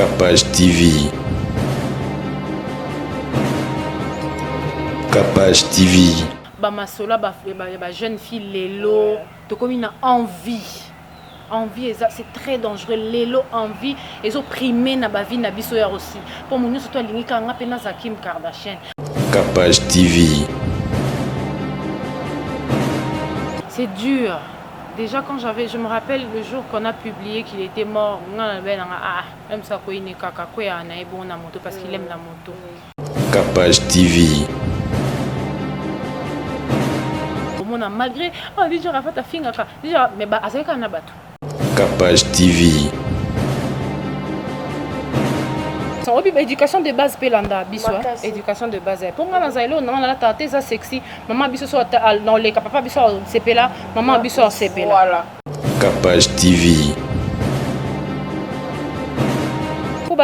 Capage TV. Capage TV. Bamasola, jeune fille, Lelo, tu comme une envie. Envie, c'est très dangereux. Lelo, envie, ils ont primé na vie na biso ya aussi. Pour mon surtout lingi ka nga pena za Kim Kardashian. Capage TV. C'est dur. Déjà quand je me rappelle le jour qu'on a publié qu'il était mort, même ça quoi il n'est kaka quoi na bon na moto parce qu'il aime la moto. Capage TV. Malgré déjà Rafa ta fille déjà mais bah avec un abattu. Capage TV. Son hobby éducation de base pelanda biswa éducation de base pour moi dans ailo non la tante ça sexy maman biso so dans les papa biso c'est là maman biso c'est là voilà. Capage TV. Pour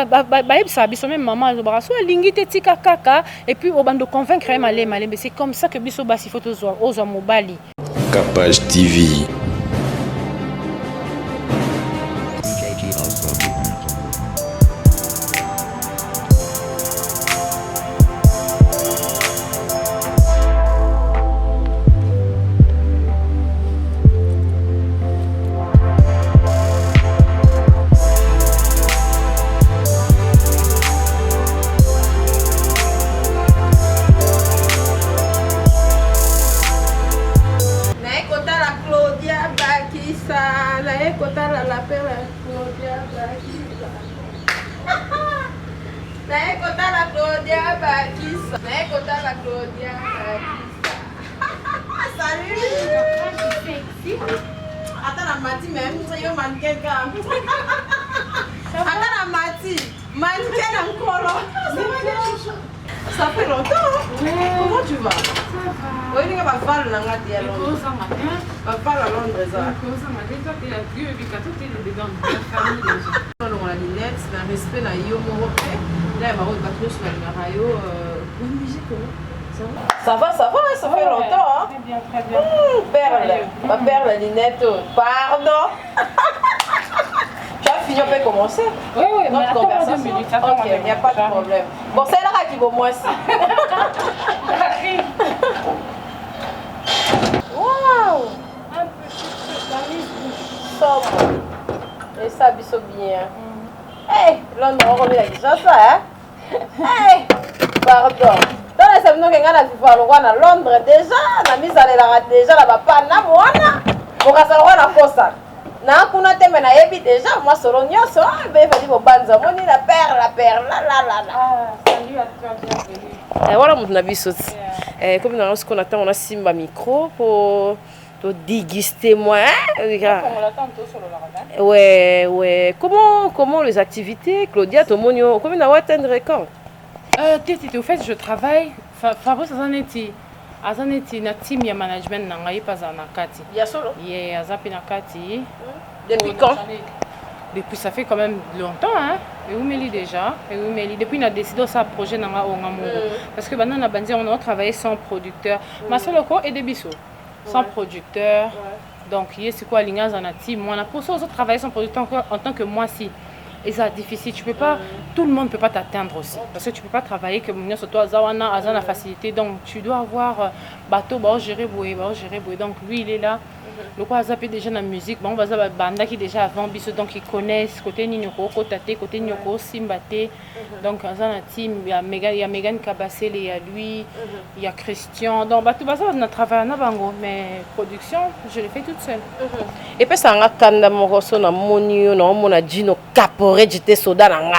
ça biso même maman zo baraso lingi te tika kaka et puis au bando convaincre malé mais c'est comme ça que biso basi faut aux mobali. Capage TV. Attends la Mati même, ça y est mannequin quand. Attends la Mati, mannequin encore. Ça fait longtemps. Comment tu vas? Ça va. Oui, il va falloir la gâter à Londres. Va falloir à Londres ça. On a Linette, dans respect na yo morope. Là il m'a retrouvé sur la radio. Bonne musique. Ça va, ça fait longtemps. Hein? Très bien, très bien. Perle, ma perle, Linette, pardon. Tu as fini, on peut commencer? Oui, notre conversation. 2 minutes, ok, il n'y a pas de problème. Bon, c'est là qui vaut moins aussi. Waouh! Un peu sobre. Et ça, biso bien. Hé, là, on remet la question, ça, hein? Hé, pardon. Dans les semaines où on a vu à Londres déjà, on a mis à déjà là-bas, na mwana, on a salé à Fossa. Na kuna teme na yebi déjà, moi solo nyonso, ben il faut banza, moni la perle, la. Ah, salut à toi, bienvenue. Et voilà mon avis sauce. Comme nous ce qu'on attend, on a Simba micro pour déguster moi. On l'attend tout sur le Ramadan. Ouais. Comment les activités, Claudia, ton monio, comment on a atteindre quand? Au fait, je travaille. Fabrice Azaneti na team ya management na ngai pas na kati. Ya solo. Yeah, azapi na kati. Depuis quand? Depuis ça fait quand même longtemps hein. Et où meli déjà? Et où meli depuis on a décidé ça projet na nga ongamongo parce que maintenant na bandi on a travaillé sans producteur. Ma solo ko et des bisous. Sans producteur. Donc c'est quoi l'inga na team moi na pour ça travailler sans producteur en tant que moi si. Et c'est difficile, tu peux pas, tout le monde ne peut pas t'atteindre aussi. Parce que tu ne peux pas travailler comme nous, toi, Zawana, Azan la facilité. Donc tu dois avoir bateau, gérer boué. Donc lui, il est là. Le quoi, Azapé déjà dans la musique. Bon, on va Banda qui déjà avant, donc ils connaissent côté Ninyoko, côté Nyoko, Simbate. Donc Azan la team, il y a Megan Kabassel, il y a lui, il y a Christian. Donc bateau, on a travaillé en Abango, mais production, je l'ai fait toute seule. Et puis ça, on a Kanda Moroso, on a Monio, on a Gino Capo. J'étais soda nanga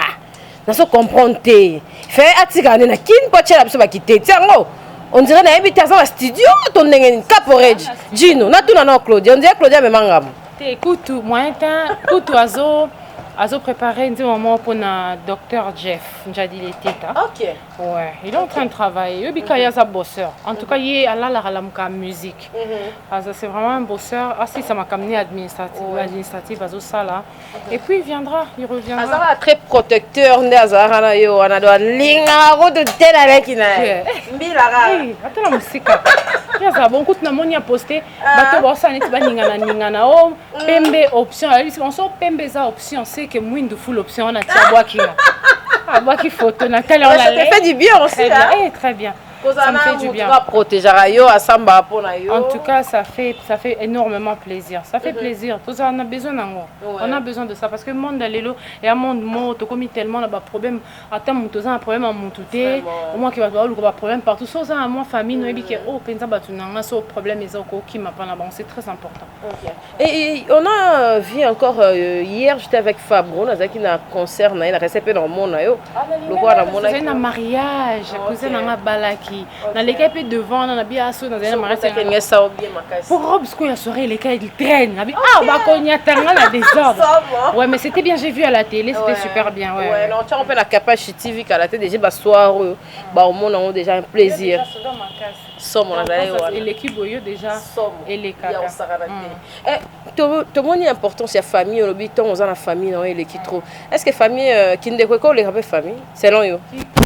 na so comprendre fait atika na kin pochela biso bakite tiango on dirait na invitation à studio ton ndenge caporeji Gino na tuna na Claudia on dirait Claudia me mangam écoute moyen temps tout azo préparé un moment pour na docteur Jeff Njadi Leteta. OK. Ouais, il est en train de travailler. Il est un bosseur. En tout cas, il est à la musique. C'est vraiment un bosseur. Ah si ça m'a amené administratif ça là. Et puis il viendra, il reviendra. Azara très protecteur ndé azara na yo ana do linga ro de tela lekina. mbila kaka. Eh, ata na musika. Ya za bon kutu na moni a posté. Bato ba sa neti ba ningana o pembe option. Ali on so pembe za option, c'est que mwindu full option on a tia bois qui là. Ah bois qui photo Nathalie on a. Ça te fait du bien aussi là. Eh très bien. Ça me fait du bien. Protéger yo à samba pona yo. En tout cas, ça fait énormément plaisir. Ça fait plaisir. Tout ça, on a besoin d'un mot. On a besoin de ça parce que le monde d'alélo et un monde mot, tu commis tellement de problèmes. Attends, tu as un problème en montuté. Au moins qu'il va avoir un problème partout. Sauf ça, moi famille, nous dit que oh, pensa batunanga, ce problème est encore qui m'a pas là. C'est très important. Et on a vu encore hier, j'étais avec Fabro, on a qui na concert, na réception dans mon yo. Le quoi dans mon. C'est un mariage, cousin na balaki. Dans les cas devant on a bien assaut dans un mariage pour robe ce qu'il soirée les cas ils traînent ah bah konya tanga la désordre ouais mais c'était bien j'ai vu à la télé c'était super bien ouais non tu on peut la capacité TV à la télé déjà bah soir bah au monde on déjà un plaisir somme on a et l'équipe boyo déjà et les cas eh tout le monde est important c'est la famille le biton on a la famille non et l'équipe trop est-ce que famille qui ne quoi les rappelle famille selon yo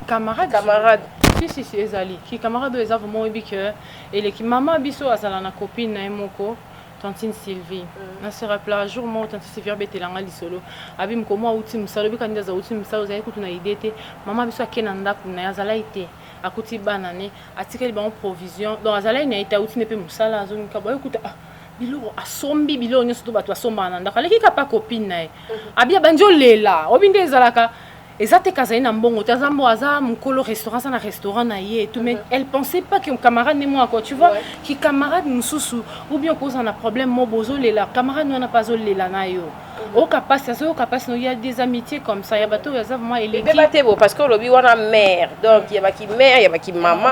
camarade si ezali ki camarade eza vraiment oyebi que eleki mama biso azala na copine na ye moko tantine Sylvie na se rappela un jour moko tantine Sylvie abetelanga lisolo abi mkomo auti mosala oyebi kandi aza auti mosala ozali kutu na idée te mama biso ake na ndako na ye azalai te akuti bana ne atikeli bango provision donc azalai na ye te auti ne mpe mosala azongika boyekuta biloko asombi biloko nyonso to bato asombaka na ndako aleki kapa copine na ye abi abandi olela oyebi nde ezalaka Ezate kazali na mbongo tazambo aza mukolo restaurant ça na restaurant na ye tout mais elle pensait pas que camarade ne moi quoi tu vois qui camarade mususu ou bien cause on a problème mo bozo lela camarade non a pas zo lela na yo au capacité il y a des amitiés comme ça il y a bateau ça vraiment il est parce que lobby wana mère donc il y a qui mère il y a qui maman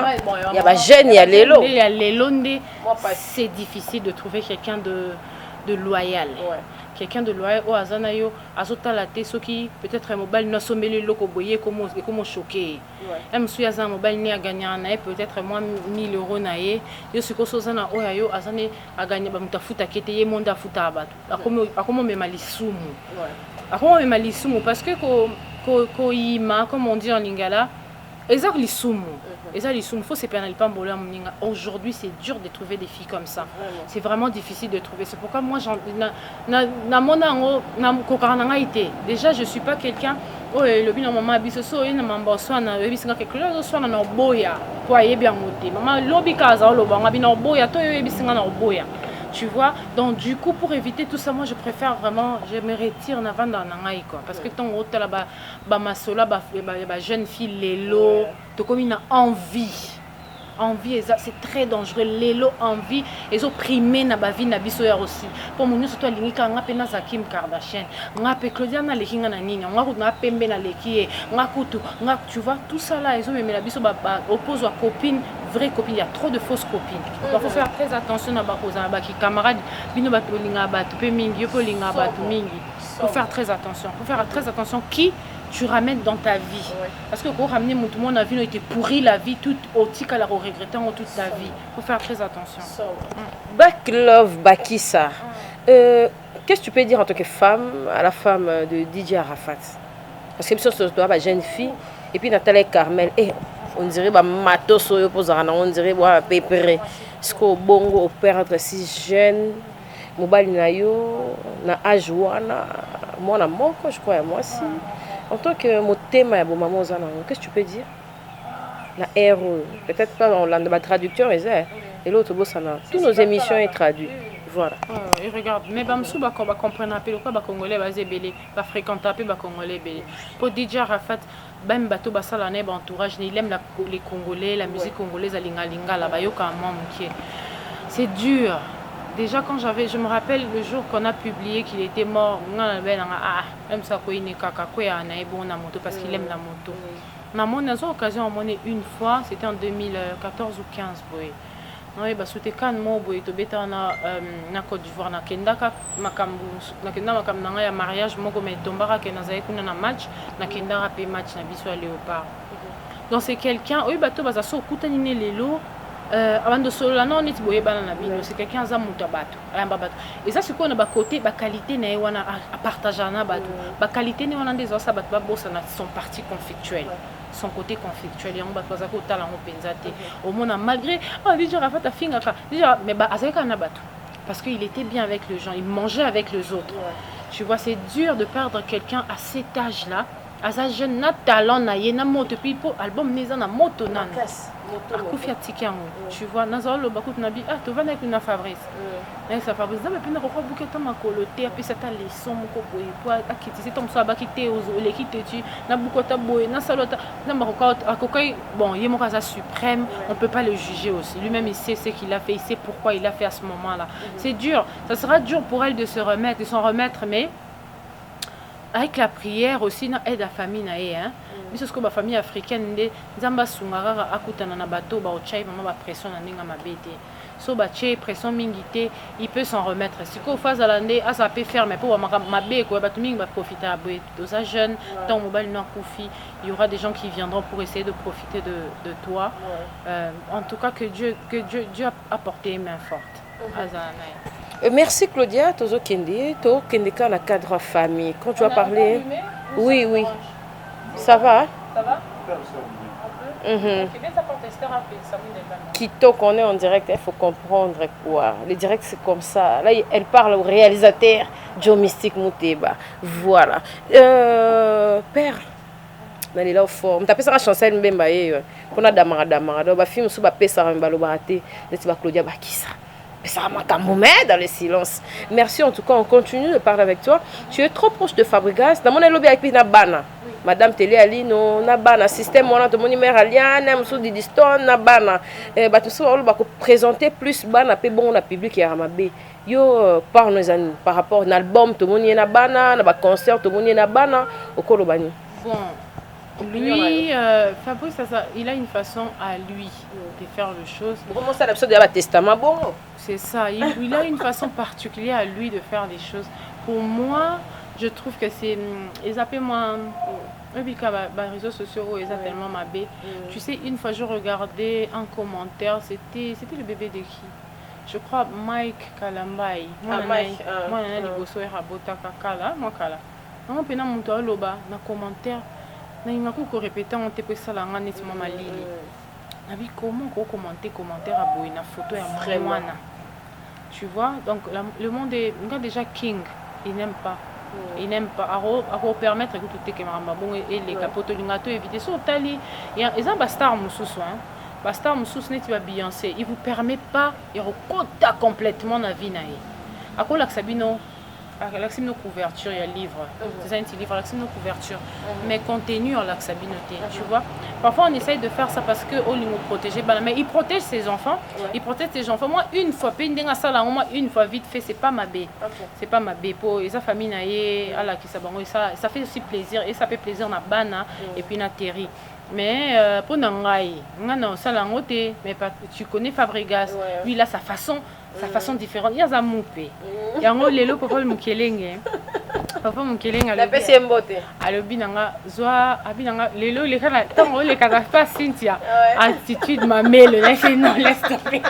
il y a ba jeune il y a lelo c'est difficile de trouver quelqu'un de loyal quelqu'un de loyal au azanayo azotala te soki peut-être un mobile no someli loko boye comme choqué même si azan mobile ni a gagné na peut-être moi 1000 euros na ye yo siko sozana oyayo azane a gagné ba mutafuta kete ye monda futa abatu akomo mema lisumu akomo mema lisumu parce que ko yima comme on dit en lingala exact lisumu il faut se pénaliser pas aujourd'hui c'est dur de trouver des filles comme ça c'est vraiment difficile de trouver c'est pourquoi moi déjà je suis pas quelqu'un le bin maman biso so ina mamba so na ebisinga quelque chose so na boya pour yebi amote maman lobi kaza lo banga bina boya to ebisinga na boya tu vois donc du coup pour éviter tout ça moi je préfère vraiment je me retire en avant dans nangai quoi parce que ton hôtel là ba masola ba jeune fille lelo to comme une envie c'est très dangereux lelo envie ils ont primé na ba vie na biso ya aussi pour mon surtout lingika nga pena za Kim Kardashian nga pe Claudia na lekinga na nini nga pembe na leki nga kutu nga tu vois tout ça là ils ont même la biso ba oppose à copine vraie copine il y a trop de fausses copines il faut faire très attention na ba koza ba ki camarade bino ba to linga ba to pe mingi yo po linga ba to mingi faut faire très attention qui tu ramènes dans ta vie parce que pour ramener tout le monde a vu été pourri la vie toute autique à la regrettant toute la vie faut faire très attention back love Bakissa qu'est-ce que tu peux dire en tant que femme à la femme de DJ Arafat parce que sur toi ba jeune fille et puis Nathalie Carmel on dirait ba matos yo posana on dirait ba pépéré ce que bongo opère entre six jeunes mobile na yo na âge wana moi na moko je crois moi aussi en tant que mon thème est bon maman qu'est-ce que tu peux dire la RO peut-être pas on l'a de traducteur et l'autre boss toutes nos émissions est traduites voilà et regarde mais bamsou ba comprendre un peu quoi ba congolais ba zébélé ba fréquenter un peu ba congolais belé pour DJ Arafat ben bato basala na entourage il aime les congolais la musique congolaise alinga là ba yoka moi c'est dur. Déjà quand je me rappelle le jour qu'on a publié qu'il était mort, même ça parce qu'il aime la moto. Na mon occasion une fois, c'était en 2014 ou 15 boy. Non et c'était quand moi boy to beta na Côte d'Ivoire na kendaka makambu na kenda makambu na ya mariage moko me tombaka ke nazai kuna na match na kendaka pe match na biso à Léopard. Donc c'est quelqu'un bato baza so kutani ne lelo avant de solo là non neti boye bana na bino c'est quelqu'un aza muta bato ayamba bato et ça c'est quoi na ba côté ba qualité na wana à partager na bato ba qualité ne wana ndezo sa bato ba bossa na son parti conflictuel son côté conflictuel yango bato baza ko tala ngo penza te au moins malgré déjà Rafata fingaka déjà mais ba azaka na bato parce qu'il était bien avec les gens, il mangeait avec les autres. Tu vois, c'est dur de perdre quelqu'un à cet âge-là. À sa jeune, na talent na ye na moto puis pour album neza na moto nana. Akufia tikango. Tu vois, nazo lo bakut na bi to va na kuna Fabrice. Na sa Fabrice na pe na ko buketa makolo te puis ça ta leçon moko boye po akiti c'est tom so abakite ozo le kite tu na bukota boye na salota na makoka akokai bon ye moko za suprême, on peut pas le juger aussi. Lui-même il sait ce qu'il a fait, il sait pourquoi il a fait à ce moment-là. C'est dur, ça sera dur pour elle de se remettre, de s'en remettre mais avec la prière aussi na aide à famille na ye hein biso ko ba famille africaine nde nzamba sungara akutana na bato ba ochai mama ba pression na ninga mabete so ba che pression mingité il peut s'en remettre siko phase alande asa peut faire mais pour mabe ko bato mingi ba profiter à boy de sa jeune tant mobile na kufi il y aura des gens qui viendront pour essayer de profiter de toi en tout cas que Dieu Dieu a porté une main forte Merci Claudia, Tozo Kende, to Kendeka na cadre famille. Quand tu as parlé, oui, oui, ça va. Ça va. Kito qu'on est en direct, il faut comprendre quoi. Le direct c'est comme ça. Là, elle parle au réalisateur Joe Mystique Mouteba. Voilà. Père. Mais là au fort. On t'appelle ça chancel mbemba ye. Qu'on a damara. Ba film sous ba pesa mbalo barate. Neti ba Claudia ba kisa. Ça m'a dans le silence. Merci en tout cas, on continue de parler avec toi. Tu es trop proche de Fabregas. Dans mon lobby avec Nabana. Madame Télé Alino, Nabana, système, on a ton numéro Aliane, Moussou Didiston, Nabana. Tout ça, on va présenter plus Bana, puis bon, on a public et Ramabé. Yo, par rapport à l'album, tout le monde est Nabana, à concert, tout le monde est Nabana, au Kolobani. Bon. Lui, Fabrice, il a une façon à lui de faire les choses. Comment ça, l'absurde de testament bon? C'est ça, il a une façon particulière à lui de faire les choses. Pour moi, je trouve que c'est... Ils appellent moi... Les réseaux sociaux, ils appellent tellement ma bé. Tu sais, une fois, je regardais un commentaire, c'était le bébé de qui? Je crois Mike Kalambai. Moi, je suis un commentaire. Na ko répéter on te peut ça la ngani mama lili na bi comment ko commentaire à boy na photo ya vraiment tu vois donc le monde est déjà king il n'aime pas à permettre que tout est caméra bon et les capotes lingato éviter so tali et ça bastar mususu hein bastar mususu ne tu vas Beyoncé il vous permet pas il recota complètement la vie nae akola sabino l'accès nos couverture il y a livre c'est un petit livre l'accès nos couverture mais contenu en l'accès tu vois parfois on essaye de faire ça parce que on nous protéger mais il protège ses enfants il protège ses enfants moi une fois une fois vite fait c'est pas ma bé c'est pas ma bé pour et sa famille naie à la qui ça fait aussi plaisir et ça fait plaisir na bana et puis na terri mais pour nangai ngana salangote mais tu connais Fabregas lui il a sa façon différente il y a za moupé yango lelo papa mukelenge la pesi mbote alobi nanga zwa abinanga lelo le kana tango le kana pas Cynthia attitude mamelo non laisse tomber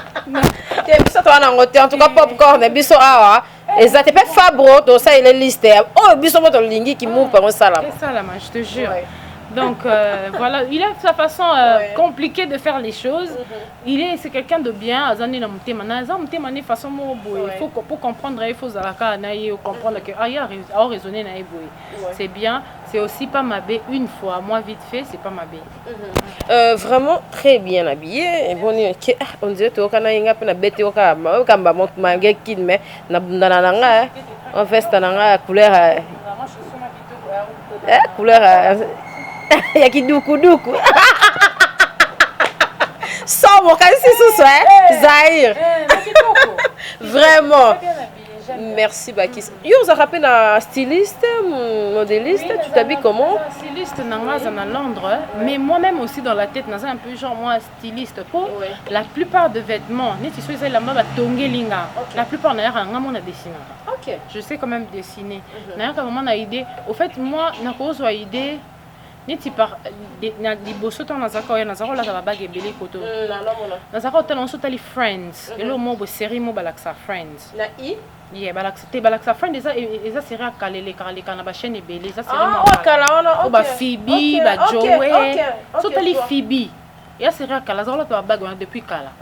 te biso to na ngote en tout cas popcorn biso awa eza te pe Fabro to ça il est liste oh biso moto lingi ki moupa on sala je te jure. Donc voilà, il a sa façon compliquée de faire les choses. C'est quelqu'un de bien. Il faut pour comprendre, il faut comprendre que a raisonné c'est bien. C'est aussi pas ma bé une fois. Moi vite fait, c'est pas ma bé. Vraiment très bien habillé. Et bon, on dirait que tu as une bête au cas mais en fait couleur ya kiduku sans mon cas c'est ça Zahir vraiment merci Bakis yo vous rappelez na styliste modéliste tu t'habilles comment styliste à Londres mais moi-même aussi dans la tête un peu genre moi styliste pour la plupart de vêtements la plupart d'ailleurs on a dessiné je sais quand même dessiner d'ailleurs quand on a idée au fait moi n'a pas idée neti par na liboso to nazaka oya nazaka la bague ebele koto nazaka otala nso tali friends elo mo bo série mo balaksa friends na i yeah balaksa friends eza série akaleleka na ba chaîne ebele eza série mo kala wana o ba Phoebe ba Joey so tali Phoebe et c'est vrai qu'à la zone là bague depuis kala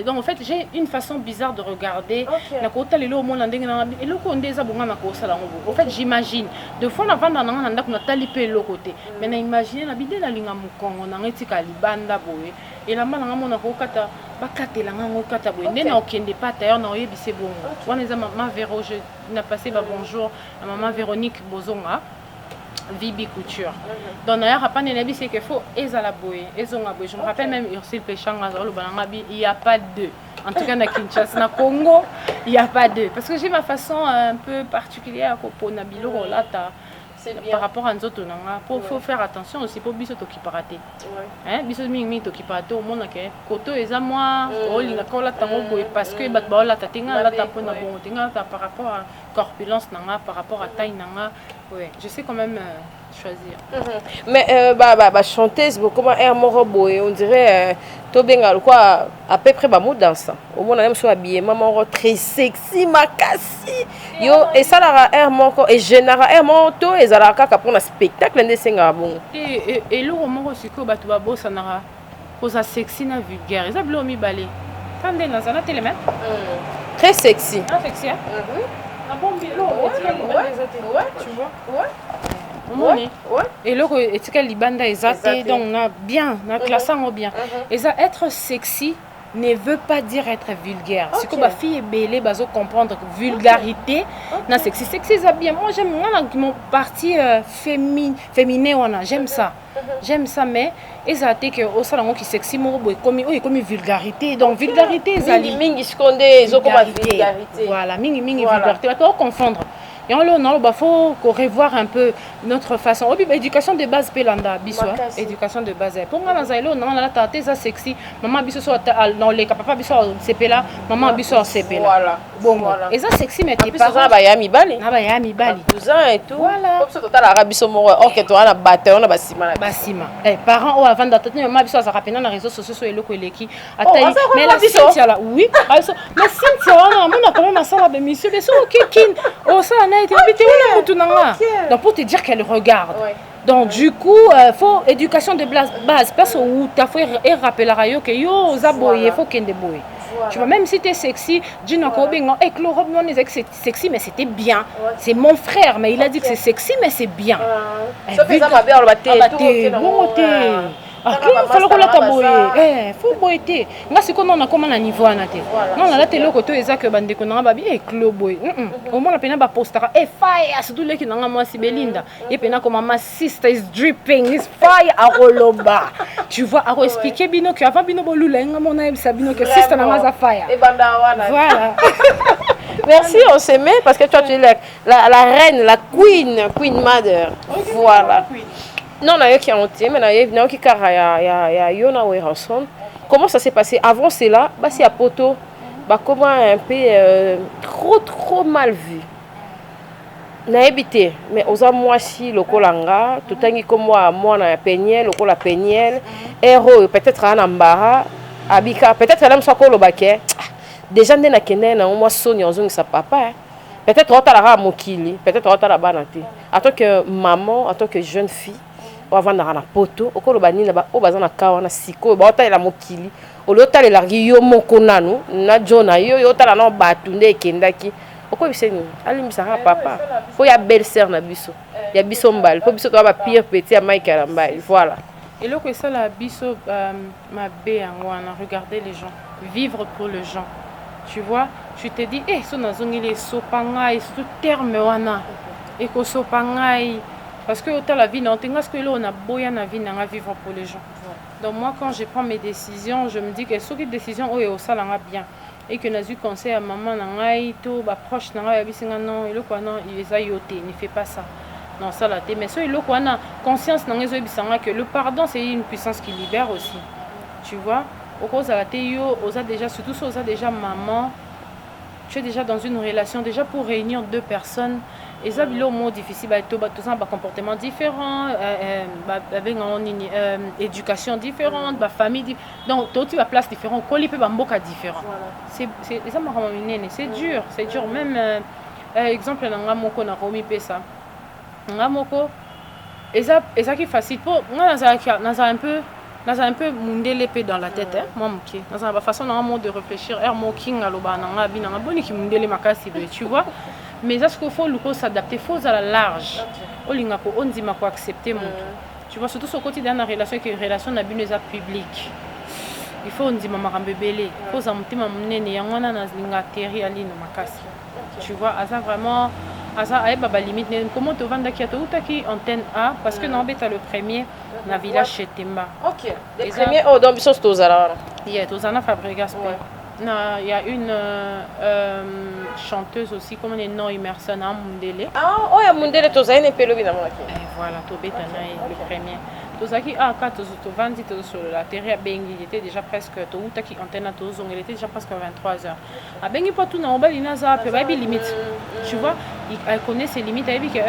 donc en fait j'ai une façon bizarre de regarder na kota lelo mo na ndenge na eloko ndeza bonga na kosala ngo en fait j'imagine de fois na vanda na ndako na tali pe côté mais na imaginer na bidela linga mukongo na ngeti ka libanda boye et la mala ngamo na kokata bakatela ngo kata boye ndena okende pas d'ailleurs na oyebise bongo wana eza maman Véro je na passé ba bonjour à maman Véronique Bozonga Vibi Couture. Donc d'ailleurs pas nenabi c'est que faut ezala boye ezonga boye. Je me rappelle même Ursule Péchanga zolo banangabi il y a pas deux. En tout cas na Kinshasa na Congo, il y a pas deux parce que j'ai ma façon un peu particulière pour nabilo lata. Par rapport à nous autres nanga faut faire attention aussi pour biso to kiparate. Hein biso mingi to kiparate au monde que koto eza moi olinga kola tango boye parce que bat ba la tatinga la tapona bon tinga par rapport à corpulence nanga par rapport à taille nanga. Ouais, je sais quand même choisir. Mais chanteuse comment air moro boy on dirait tobenga quoi à peu près ba mo danse. Au moins on aime soit habillé maman très sexy makasi. Yo et ça la air moko et général air moto et ça la kaka pour un spectacle ndesenga bon. Et le moko siko batu ba bossa nara. Posa sexy na vulgaire. Ça blo mi balé. Tande na zana télé même. Très sexy. Ah sexy hein. Un bon bilo, tu vois? Ouais. Et là, etika libanda ezate donc on a bien, on a classé bien. Et ça être sexy ne veut pas dire être vulgaire. C'est que ma fille est belle, bazo comprendre que vulgarité, na sexy ça bien. Moi j'aime mon parti féminin j'aime ça. J'aime ça mais ezate que au salon qui sexy mo boy comme vulgarité. Donc vulgarité ezali mingi skonde ezo comme vulgarité. Voilà, mingi vulgarité. Tu vas confondre. Et on faut revoir un peu notre façon. Éducation de base pelanda biso, éducation de base. Pour moi dans zailo on a la tête ça sexy. Maman biso so dans les papa biso CP là, maman biso CP là. Voilà. Bon voilà. Et ça sexy mais t'es pas ça ba yami bali. Na ba yami bali. Cousin et tout. Voilà. Comme ça total arabe biso mo OK toi on a battu on a basima. Basima. Eh parents au avant d'entretenir maman biso ça rapena na réseaux sociaux so eloko eleki. Mais la Cynthia là, oui. Mais Cynthia on a quand même ça là ben monsieur mais so kin. Oh ça donc pour te dire qu'elle regarde. Donc du coup, faut éducation de base parce où tu as fait et rappeler à yo que yo zaboye faut qu'elle déboye. Tu vois même si tu es sexy, dis non et que le robe non est sexy mais c'était bien. C'est mon frère mais il a dit que c'est sexy mais c'est bien. Ça fait ça ma belle on va faut que la taboye faut boiter nga siko non na comment na niveau anate non na la télé koto ezaka bande ko na babi club au moins la pena ba postara fire surtout les qui na moi si Belinda et pena comme ma sister is dripping is fire à roloba tu vois à expliquer bino que avant bino bolula nga mona ebisa bino que sister na maza fire et banda wana voilà. Merci on s'aimait parce que toi tu es la reine la queen mother voilà. Non, il y a qui ont été, mais il y a qui a Yona Weranson. Comment ça s'est passé? Avant cela, c'est à Poto, comment un peu trop mal vu. N'a habité, mais aux moi si le colanga, tout un comme moi na Peniel, le col la Peniel, héros peut-être un ambara, abika, peut-être même soit colo baké. Déjà n'a kenen na moi Sonia on sa papa. Peut-être on t'a la mokili, peut-être on t'a la banate. En tant que maman, en tant que jeune fille. Avant na poto okolo bani na ba o bazana kawa na siko ba ota la mokili olota le largi yo moko nanu na jona yo ota na batu nde kendaki oko biseni alimbisa papa po ya belle sœur na biso ya biso mbal po biso to ba pire petit ya Mike Alambal voilà et là que ça la biso ma bé ngwana regarder les gens vivre pour les gens tu vois tu te dis so nazongi les sopangai tout terme wana et ko sopangai. Parce que autant la vie, non, que là on a besoin de vie, on a vivre pour les gens. Donc moi quand je prends mes décisions, je me dis que ce qui décision oh ça l'a bien et que j'ai eu conseil à maman nangai tout ba proche nangai bisinga non et le quoi non il les a yoté, ne fait pas ça. Non ça la té mais so le quoi na conscience nangai zo bisanga que le pardon c'est une puissance qui libère aussi. Tu vois? Au cause à la té yo osa déjà surtout osa déjà maman tu es déjà dans une relation déjà pour réunir deux personnes eza bilo mot difficile bato tozana bacomportement différent babengao nini éducation différente bafamille donc toti baplace différent okoli mpe bamboka différent eza makambo minene c'est dur même exemple na nga moko nakomi pesa nga moko ezaki facile mpo nga nazala un peu mundele pe dans la tête moi moke nazala bafaçon nanga mo de réfléchir mo king aloba nanga binanga boniki mundele makasi boye tu vois mais est-ce qu'il faut luko s'adapter faut à la large olinga ko ondima ko accepter moto tu vois surtout sur quotidien na relation que relation na bino eza publique il faut ondima makambo ebele faut za mutima munene yango wana na linga terri ali na makasi tu vois asa vraiment asa ayeba ba limite comment to vanda ki to utaki antenne A parce que non beta le premier na village chez Temba. OK. Le premier donc biso tozala. Yeah, tozana Fabregas. Il y a une chanteuse aussi, comme les noms Emerson à Mundele. Ah, oh, il y a Mundele, tu as une pélo, bien voilà, Tobetana est le premier. Tozaki quand tu vendis sur la terre à Bengi, il était déjà presque qui antenne il était déjà presque 23h. À Bengi pas tout na balina za peut pas limite. Tu vois, elle connaît ses limites, elle dit que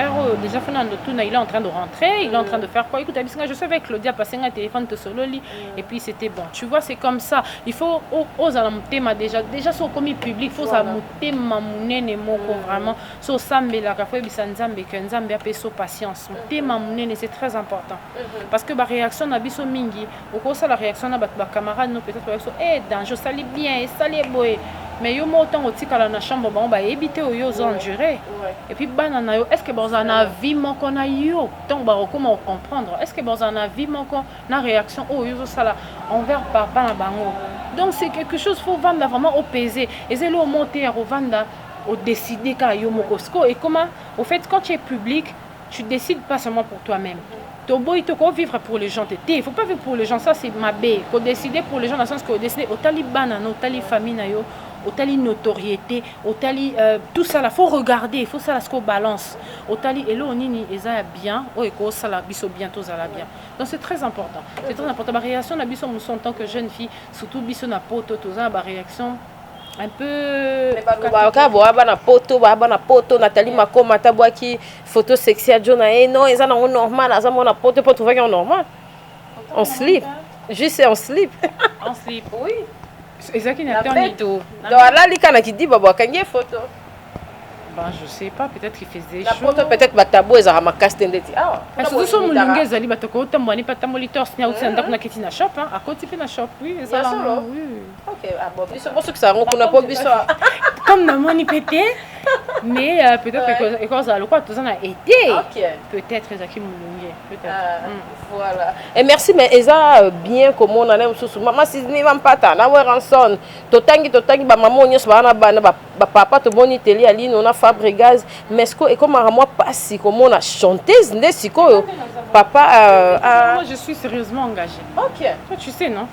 déjà Fernando tout il est en train de rentrer, il est en train de faire quoi. Écoute, je sais avec Claudia passer un téléphone te solo lit et puis c'était bon. Tu vois, c'est comme ça. Il faut oser la thème déjà sur comme public, faut ça thème munene moko vraiment. So sambe la ka faut bisanzambe que nzambe a peso patience. Thème munene c'est très important. Parce que la réaction na biso mingi au cours la réaction na ba camarades no peut-être danger ça bien ça les boy mais yo mo temps otikala na chambre ba éviter yo endurer et puis banana yo est-ce que bon en a vie mon qu'on a yo donc ba comment comprendre est-ce que bon en a vie mon qu'on na réaction yo ça là envers papa na bango donc c'est quelque chose faut vendre vraiment au peser et c'est le monter au vendre au décider ka yo mokosko et comment au fait quand tu es public tu décides pas seulement pour toi-même. Il faut vivre pour les gens. Il ne faut pas vivre pour les gens, ça c'est ma baie. Il faut décider pour les gens dans le sens que décider au taliban, au tali famille, au tali notoriété, au tali tout ça là, faut regarder, il faut ça là ce qu'on balance. Au tali et là on y est bien, oh et que ça là biso bientôt ça là bien. Donc c'est très important. C'est très important. La réaction na biso en tant que jeune fille, surtout biso na poto tout ça, la réaction un peu na poto Nathalie Makoma tabwaki photo sexy à John non ils ont normal à mon poto pour trouver en normal en slip juste en slip oui exactement donc là li kana qui dit baba kangi photo ben je sais pas peut-être qu'il faisait chaud peut-être batabo ezara makasi tendeti ah surtout so mulungu ezali batoko tambwani patamboli torse nya utsa ndako na kiti na shop hein à côté pe na shop oui ezala oui OK ah bon biso pour ceux qui savent qu'on a pas biso comme na moni pété mais peut-être que ça le quoi tout ça a été peut-être ezaki mulungu peut-être voilà et merci mais eza bien comme on en aime sous maman si ni va pas na weranson totangi ba maman nyos ba na ba papa to boni télé ali on a Fabregas Mesco et comment moi passi comme on a chanteuse nde siko papa moi je suis sérieusement engagée. OK toi tu sais non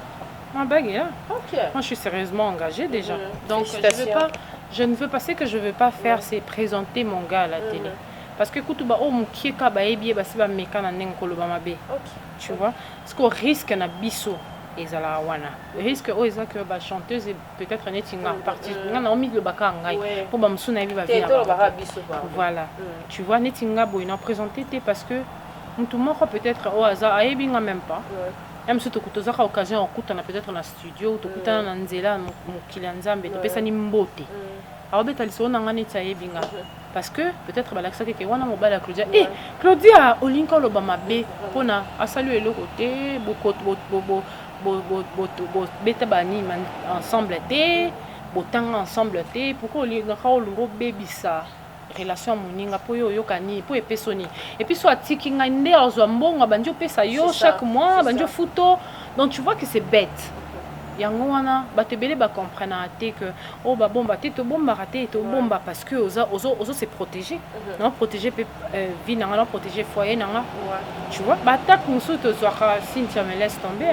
ma bague là OK moi je suis sérieusement engagée déjà donc je ne veux pas c'est que je veux pas faire c'est présenter mon gars à la télé parce que kutuba o mukieka ba ebi ba siba meka na ndenge koloba mabe tu vois parce qu'on risque na biso ezala wana risque o eza que ba chanteuse peut-être netinga partie ngana omi le baka ngai pour ba msuna ebi ba via voilà tu vois netinga boina présenter parce que mutu moko peut-être o aza ayebi nga même pas même si tu as occasion okutana peut-être na studio tokutana na nzela mokili ya nzambe topesani mbote aobeta liso na ngani tsayebi nga parce que peut-être balakisa que wana mobala Claudia Claudia olinka loba mabe pona asalu eloko te beta bani ensemble te botanga ensemble te pourquoi olinga ka olungo bebisa relation moninga po yo yokani po epesoni et puis soit tiki nga nde azwa mbongo banjo pesa yo chaque mois banjo photo donc tu vois que c'est bête yango wana batebele ba comprendre que oh ba bomba te to bomba raté to bomba parce que ozo se protéger non protéger vie nanga protéger foyer nanga tu vois ba tak musu to soka Cynthia me laisse tomber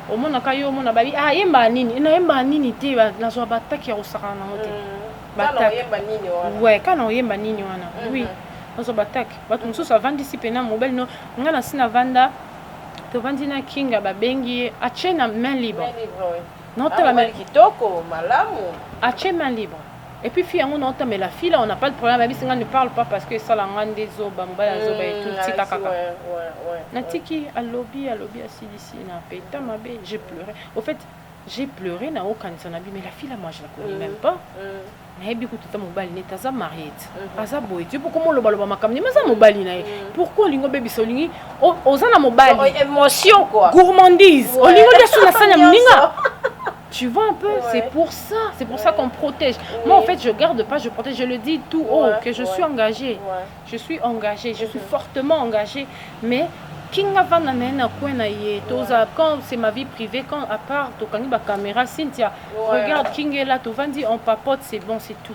au mona kayo mona babi yemba nini na yemba nini te na zo ba tak ya osaka na hote ouais kana oyemba nini wana oui ozo batak batu mususu avandi si pena mobile no ngana sina vanda to vandi na kinga babengi ache na main libre non te la main kitoko malamu ache main libre Et puis fille on entend mais la fille là on n'a pas de problème, mais si on ne parle pas parce que ça la rend des oba mobile zoba et tout petit kaka. Natiki à lobby assis ici na peta mabe, j'ai pleuré. Au fait, j'ai pleuré na aucun sanabi mais la fille là moi je la connais même pas. Mais bien que tout mobile n'est pas marié. Asa boy, tu pourquoi le balo ma kamni mais ça mobile na. Pourquoi lingo baby solingi ozana mobile. Émotion quoi. Gourmandise. O lingo dia suna sanya mninga. Tu vois un peu, c'est pour ça qu'on protège. Moi, en fait, je garde pas, je protège, je le dis tout haut, que je suis engagée. Je suis engagée, je suis fortement engagée. Mais, quand c'est ma vie privée, quand à part ma caméra, Cynthia, regarde, King est là, tout va dire, on papote, c'est bon, c'est tout.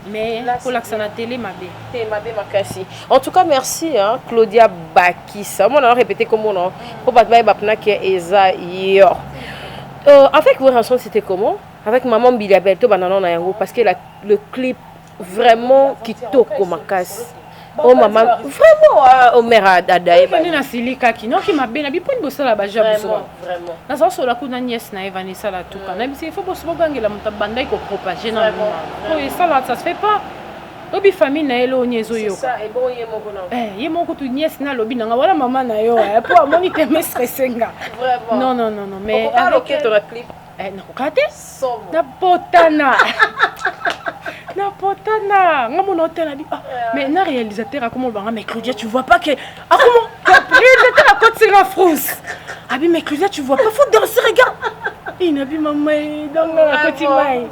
Mais, pour l'accent à la télé, ma bé. En tout cas, merci, hein, Claudia Bakissa. Moi, on a répété comme on a. Pour pas que Eza Yor. Avec vos chansons, c'était comment? Avec maman Billy Abelto, parce que le clip vraiment qui toque comme casse. Oh maman, vraiment, oh mère Adaï. Il y a Silika qui m'a bien habillé pour une bosse là-bas. Vraiment. Dans ce sens, la cour nièce na Vanessa la tout quand même. Il faut bosser pour gagner la montabanda et qu'on propage dans le monde. Et ça là, ça se fait pas. Obi famille na elo nyezo yo. Ça et bon yé moko na. Yé moko tu nièce na lobi na wala maman na yo pour moni te me stressenga. Vraiment. Non mais avec ton clip. Non kate? Na potana. Na potana. Ngamo no tena di. Mais na réalisateur a comment banga mais Claudia tu vois pas que comment réalisateur à côté la France. Ah mais Claudia tu vois pas faut danser regarde. Il n'a plus maman dans la côté mai.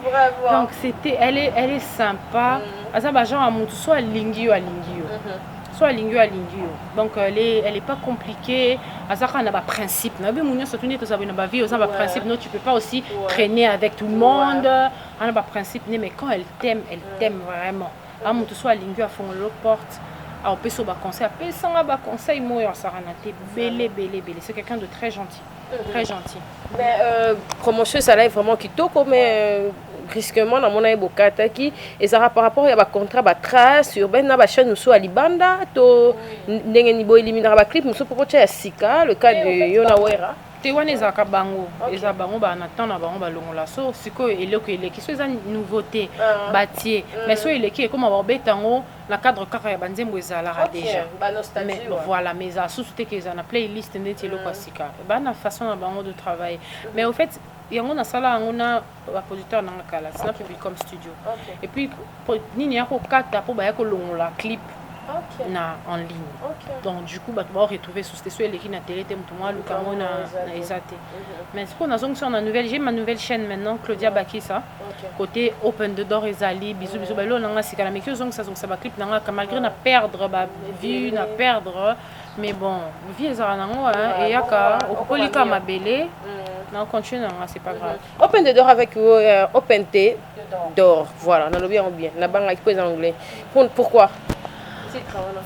Donc c'était elle est sympa. Azaba genre amuntu soit lingio à lingio. Soit lingio à lingio. Donc elle est pas compliquée. Azaka n'a pas principe. Na bien mounio surtout tout ça na ba vie, on a principe. Non, tu peux pas aussi traîner avec tout le monde. On n'a pas principe mais quand elle t'aime vraiment. Amuntu soit lingio à fond le porte. On peut se conseil, après ça on conseil moi ça ranaté belé. C'est quelqu'un de très gentil. Très gentil. Mais promotion ça là est vraiment qui tôt comme risquement dans mon bokata qui et ça par rapport à contrat ba trace urbaine na ba chaîne nous à Libanda to ndenge nibo éliminer ba clip nous pour ya sika le cas de Yona Wera Tewane ezaka bango eza bango ba natana na bango ba longola so siko eloko eleki so eza nouveauté batie mais so eleki comme ba betango na cadre kaka ya banzembo ezala déjà mais voilà mais ça sous-te que ça na playlist ndeti eloko sika ba na façon na bango de travailler mais au fait yango na sala yango na ba producteur na kala Snap Publicom Studio et puis nini yako kata po ba yako longola clip en ligne. Donc du coup, on va retrouver sous sur les na télé moi Lucamo na Ezate. Mais ce qu'on a sur la nouvelle, j'ai ma nouvelle chaîne maintenant Claudia Bakissa. Côté Open the Door Ezali, bisous balo nanga sikala mais que ça va clip nanga malgré na perdre ba vue, na perdre mais bon, vie ezala nango et yaka okolika mabele. Non, continue, c'est pas grave. Open the Door avec Open T d'or. Voilà, on a le bien. La banque avec en anglais. Pourquoi?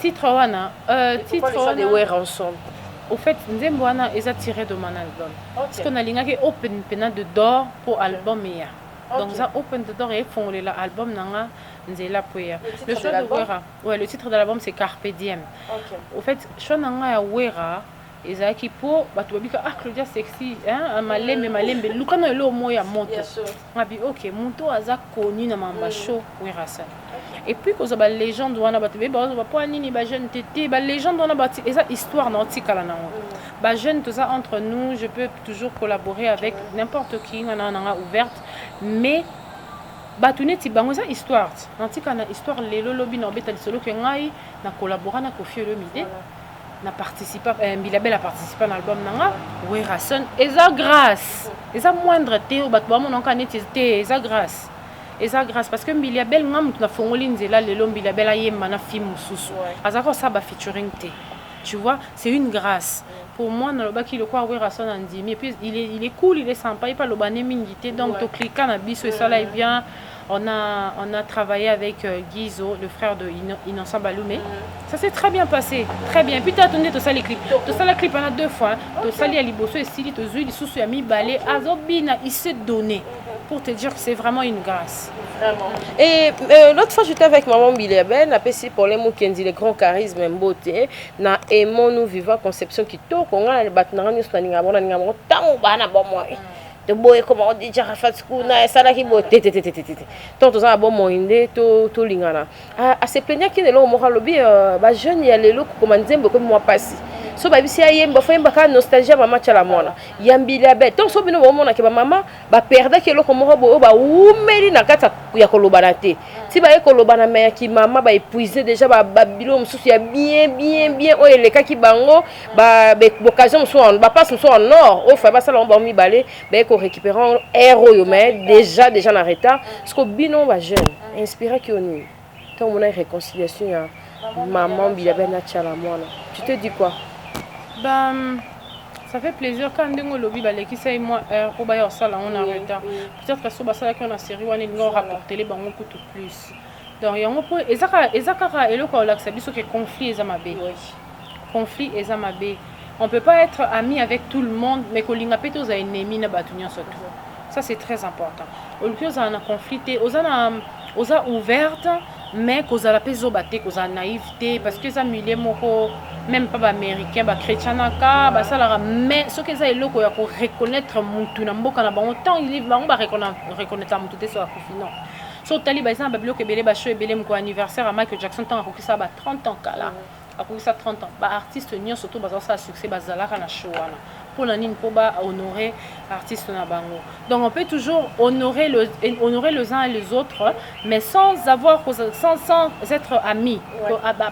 Titre wana de wear ensemble. Au fait nzembo wana eza tiré de mon album parce qu'on a lingaki open pena de d'or pour album ya donc ça open the door et font l'album nanga nzela poya le choix de Wera le titre de l'album c'est Carpe Diem. Au fait choix nanga ya Wera ezaki po bato babika Claudia sexy malembe lukana elo moya moto ngabi OK moto aza connu na mamba show Wera ça. Et puis quand on a les légende wana bato be ba po nini ba jeune tété ba légende wana ba eza histoire na tikala na ba jeune tout ça entre nous je peux toujours collaborer avec n'importe qui nana ouverte mais bato neti bango eza histoire na tikala histoire lelo lobi na beta lisolo ke ngai na collaborer na Koffi Olomide na participer Bilabel a participé à l'album nanga Wera son eza grâce eza moindre te bato ba monaka neti te eza grâce. Et ça grâce parce que Bilabel ngam na fongoli nzela lelo Bilabel ayemba na film mususu azako ça ba featuring te tu vois c'est une grâce pour moi na lobaki le quoi Wera son andimi et puis il est cool il est sympa il pas le bané mingité donc to cliquer na biso et ça là est bien on a travaillé avec Guizo le frère de Innocent Baloumé ça s'est très bien passé très bien puis tu as attendu tout ça les clips tout ça la clip on a deux fois tout ça li aliboso et sili to zui lisusu ya mi balé azobina il s'est donné pour te dire que c'est vraiment une grâce. Vraiment. Et l'autre fois, j'étais avec maman Bilabel, n'a pas si pour les mots qui dit les grands charismes, beauté, na aimons nous vivant conception qui tourne, on a les bâtiments, nous sommes en train de te boye comment on dit Arafat kuna ça là qui boye tant aux a bon moinde to lingana à se plaindre qui ne lo mo lobi ba jeune ya lelo ko manzembo ko moi passi so ba bisi ayemba fa yemba ka nostalgie mama chala mona yambila be tant so bino mona ke ba mama ba perda ke lo ko mo bo ba umeli na kata ya kolobana te si ba kolobana me ki mama ba épuiser déjà ba bilo mususu ya bien o eleka ki bango ba occasion so on ba passe so en or o fa ba sala on ba mi balé ba ko récupérer héros yo mais déjà en retard parce que bino ba jeune inspiré qui on tant on a réconciliation ya maman bilabe na chala mona tu te dis quoi? Ben, ça fait plaisir quand on lobby baleki ça et moi pour bailler ça là on a retard. Peut-être que sur ça qu'on a série on est nous rapporter les bancs tout plus. Donc il y a un point ezaka et le quoi ça biso que conflit ezamabe. Conflit ezamabe. On peut pas être ami avec tout le monde mais que linga peto za ennemi na batunya surtout. Ça c'est très important. Au lieu qu'on a un conflit oza ouverte mais qu'on a la peso baté qu'on a naïveté parce que ça milieu moko même pas américain ba chrétien naka ba ça mais ce que ça est là ko ya ko reconnaître mutu na mboka na bango tant il va on ba reconnaître mutu te so a non so tali ba ça ba bloqué belé ba show belé mko anniversaire à Michael Jackson tant ko ça ba 30 ans kala a ko ça 30 ans ba artiste nyo surtout ba ça succès ba zalaka na show wana pour la nine pour honorer artiste na bango. Donc on peut toujours honorer les uns et les autres mais sans être amis.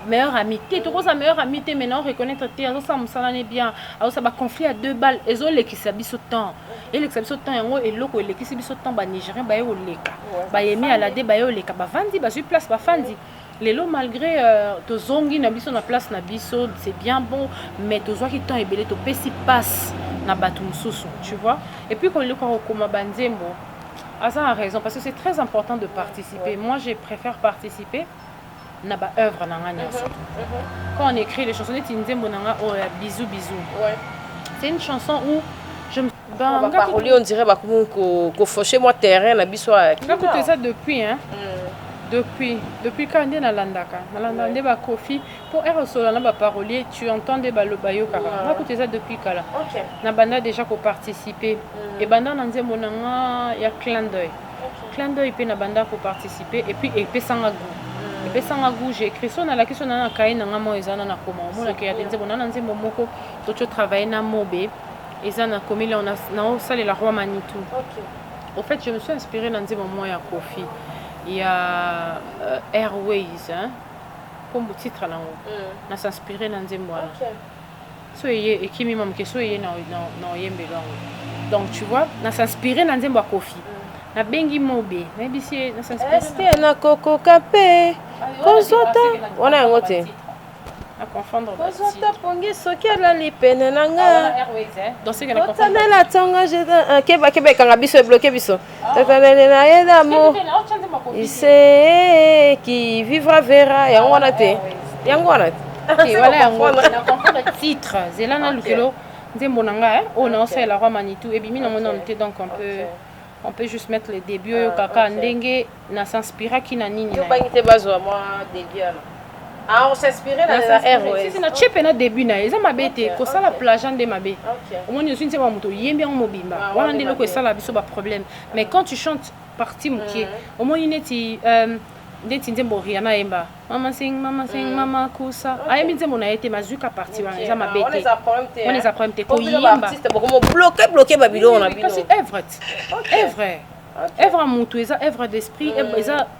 Meilleur amitié tout ça meilleure amitié maintenant reconnaître ça me ça n'est bien alors ça va conflit à deux balles et zo les qui s'habissent autant et les qui s'habissent autant yango et loko les qui s'habissent autant ba nigérien ba yo leka ba yemi à la dé ba yo leka ba vandi ba sur place ba fandi les lots malgré to zongi na biso na place na biso c'est bien bon mais to zo qui temps et belé to pesi passe na batu mususu tu vois et puis quand le ko koma banzembo ça a raison parce que c'est très important de participer moi je préfère participer na ba œuvre na nganya quand on écrit les chansons de Nzembo nanga oh bisous c'est une chanson où je me parole on dirait ba ko faucher moi terrain na biso écoutez ça depuis hein depuis quand on est na landaka nde ba kofi pour être solo na ba parolier tu entends des balobayo kaka écoutez ça depuis kala na banda déjà ko participer et banda na Nzembo nanga ya clin d'œil pe na banda ko participer et puis epesanga goût epesanga goût j'ai écrit ça na la question na kai na ngamo ezana na koma mona ke ya Nzembo na Nzembo moko to travailler na mobe ezana comme là on a salé la roi Manitou. Au fait je me suis inspirée dans Nzembo moi ya Kofi. Il y a Airways hein comme titre là on a s'inspiré dans Nzembo so et qui même que so yé na yembe donc tu vois on a s'inspiré dans Nzembo Kofi na bengi mobe na bisi na s'inspiré est na koko kapé kozota on a ngote à confondre kozota pongi soki ala lipene nanga donc c'est que na confondre la tonga je keba kanga biso bloqué biso tatanele na yeda mo il sait qui vivra verra yango wana te yango wana ok voilà yango na confondre titre zela na lukelo Nzembo nanga on a aussi la roi Manitou et bimi na mona donc on peut juste mettre les débuts kaka ndenge na s'inspira qui na nini yo bangite bazwa moi début on s'inspirait dans la Airways c'est na chip na début na eza mabete ko sala plagiat de mabe au moins nous une moto yembi en mobimba wana ndelo ko sala biso ba problème mais quand tu chantes partie mokie au moins ineti ndeti Nzembo Rihanna yemba mama sing mama kusa ayembi Nzembo na été mazuka partie wana eza mabete on les a problème ko yemba artiste beaucoup bloquer Babylone na bino c'est Evre œuvre montou œuvre d'esprit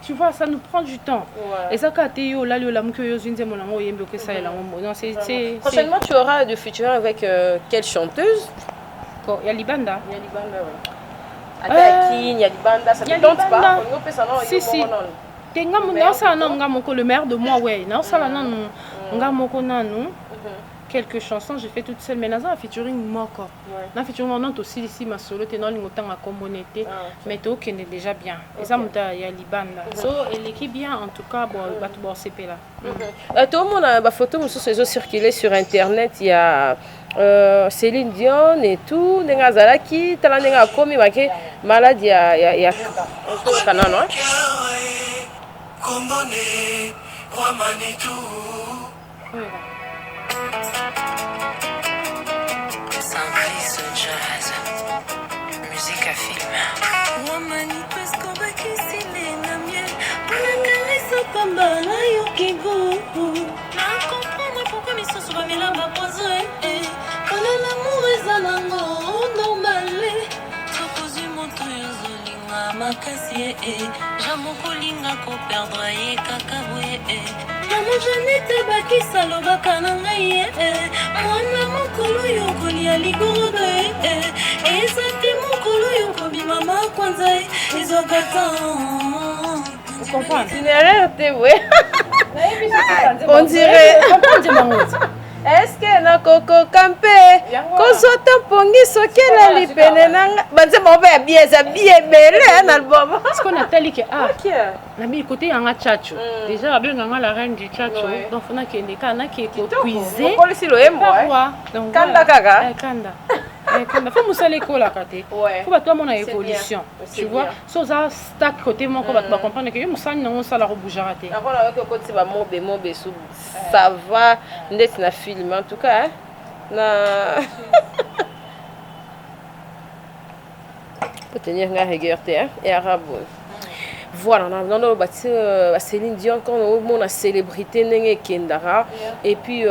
tu vois ça nous prend du temps et ça quand yo là la mko yo Nzembo nango yembe que ça là non c'est prochainement tu auras de featuring avec quelle chanteuse il y a Libanda il y a Libanda ça te tente pas on peut ça non si tenga mon ça non nga moko le maire de moi ouais non ça là non nga moko nanu quelques chansons j'ai fait toute seule mais dans un featuring moko na featuring non aussi ici ma solo te non lingotanga à communauté mais to qui est déjà bien et ça muta ya Libanda so elle équipe bien en tout cas bon batu bon CP là tout le monde a ba photo mususu ezo circuler sur internet il y a Céline Dion et tout ndenga zalaki tala ndenga komi bake maladie ya kanano Kombone roi Manitou Simplice Jazz Musique Africa Film. Wamani pesko bakisile na miel. Panakalesa pamba na yokigo. Na comprendre pourquoi mes sens sont mis là-bas poison. Quand l'amour est en ango normal. Tropozu monto yozolinga makasi. Jamokolinga ko perdre ye kakabwe. Maman Jeannette bakisa lobaka na ngai. Mwana mokolo yokolia ligorobe. Ezate mokolo yokobima makwanza. Ezokata. Vous comprenez? Itinéraire, ouais. On dirait. Est-ce que na koko campé kozo tampongi sokela lipene nanga banze moba bien za bien belé na album. Parce qu'on a tellement que na mi côté yanga chacho. Déjà abenganga la reine du chacho. Donc on a kende kana ki ko cuisiner. Ko lisi lo embo. Donc kanda kaka. Kanda. Quand faut musale ko la kate. Faut pas toi mon évolution. Tu vois? So ça stack côté mon ko ba comprendre que musani na on ça la rebouger raté. Après avec le côté ba mobe sou ça va ndeti na film en tout cas na peut tenir la rigueur et arabe. Voilà, on a le bâti Céline Dion quand on a célébrité nenge kendara et puis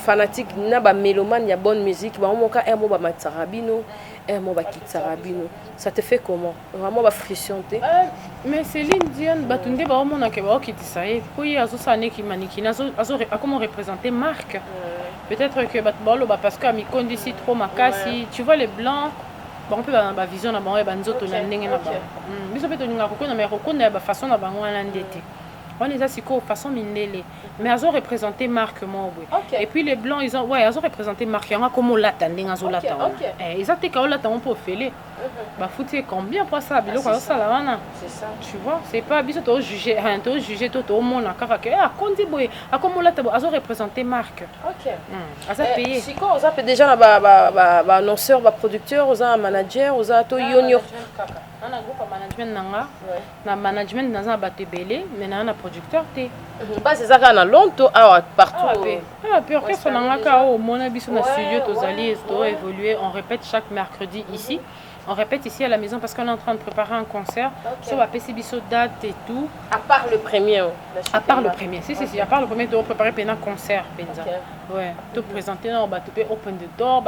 fanatique na ba mélomane ya bonne musique ba on ka mo ba matarabino mo ba kitarabino. Ça te fait comment? Vraiment ba frisson té. Mais Céline Dion batunde ba on a ke ba kitisa e ko ya zo sané ki maniki azo comment représenter marque. Peut-être que ba parce que mi condisi trop makasi, tu vois les blancs. Bon, on peut avoir une vision, on peut nzoto na ndenge na ba. Biso pe to ninga kokona mais kokona ba façon na bango na ndete. On les a siko façon mindele. Mais ils ont représenté marque moi. Et puis les blancs ils ont représenté marque yanga comme la tandinga zo la tawa. Ils ont été ka la tawa pour fêler. Ba fouté combien pour ça biloko ça la wana. C'est ça. Tu vois, c'est pas biso to juger, to juger to mona kaka que kondi boy, comme la tawa ils ont représenté marque. OK. Ça payé. Siko on a déjà ba annonceur, ba producteur, on a un manager, on a to yonyo. On a groupe management nanga. Na management dans ba tebele, mais na producteur té. Bah c'est ça qu'on a longtemps partout. Puis orchestre nanga ka o mona biso na studio tozali to évoluer, on répète chaque mercredi ici. On répète ici à la maison parce qu'on est en train de préparer un concert. Sur la PC biso date et tout. À part le premier. À part le premier. Si, à part le premier, tu vas préparer un concert. Ouais. Tu présenter, tu peux open the door,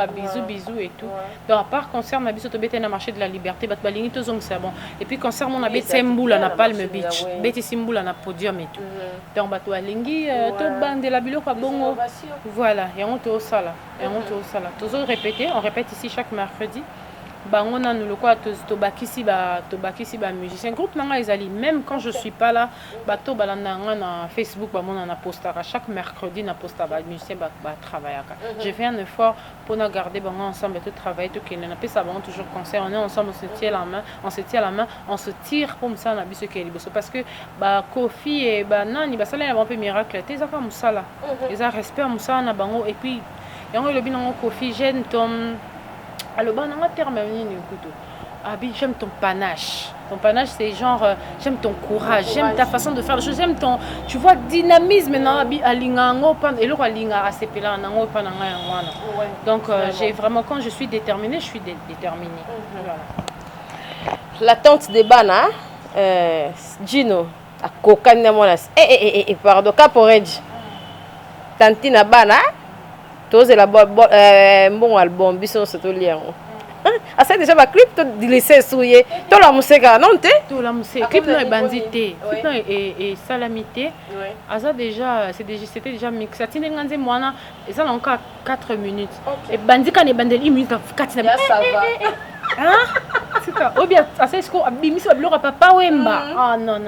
bisous et tout. Donc à part concert, on a biso tu bête na marché de la liberté, tu vas ligner tout c'est bon. Et puis concert, on a bête Semboula na Palm Beach. Bête Semboula na podium et tout. Donc tu vas lingi, tu bande la bilo kwa bongo. Voilà. Et on te au sala. Toujours répéter, on répète ici chaque mercredi. On a nous quoi to bakisi ba musicien groupe nanga ezali même quand je suis pas là bato balandanga na Facebook ba mona na postara chaque mercredi na posta ba musicien ba travaillaka. Je fais un effort pour na garder bango ensemble tout travailler tout kene na pesa bango toujours concert on est ensemble on se tient la main on se tire comme ça na biso ke liboso parce que ba Kofi et ba nani ba sala un peu miracle te za ka musala ils a respect musala na bango et puis yango le binango Kofi jeune tom. Alors, on a un terme, j'aime ton panache. Ton panache, c'est genre, j'aime ton courage, j'aime ta façon de faire les choses, j'aime ton, tu vois, dynamisme. Donc, j'ai vraiment, quand je suis déterminée, je suis déterminée. Voilà. L'attente des bana, Gino, à Kokana Monas, pardon, Caporedge, Tantina Bana. Tous la bon album biso c'est tout lien. Ah ça déjà ma clip to lycée souillé. To la musique non té? To la musique. Clip non bandité. Clip non et salamité. Ah ça déjà c'était déjà mixé. Tine nganze mwana et ça encore 4 minutes. Et bandi quand les bandel 1 minute 4 minutes. Ça va. Hein? C'est ça. Ou bien ça c'est ce qu'on bimi so blora papa wemba. Ah non.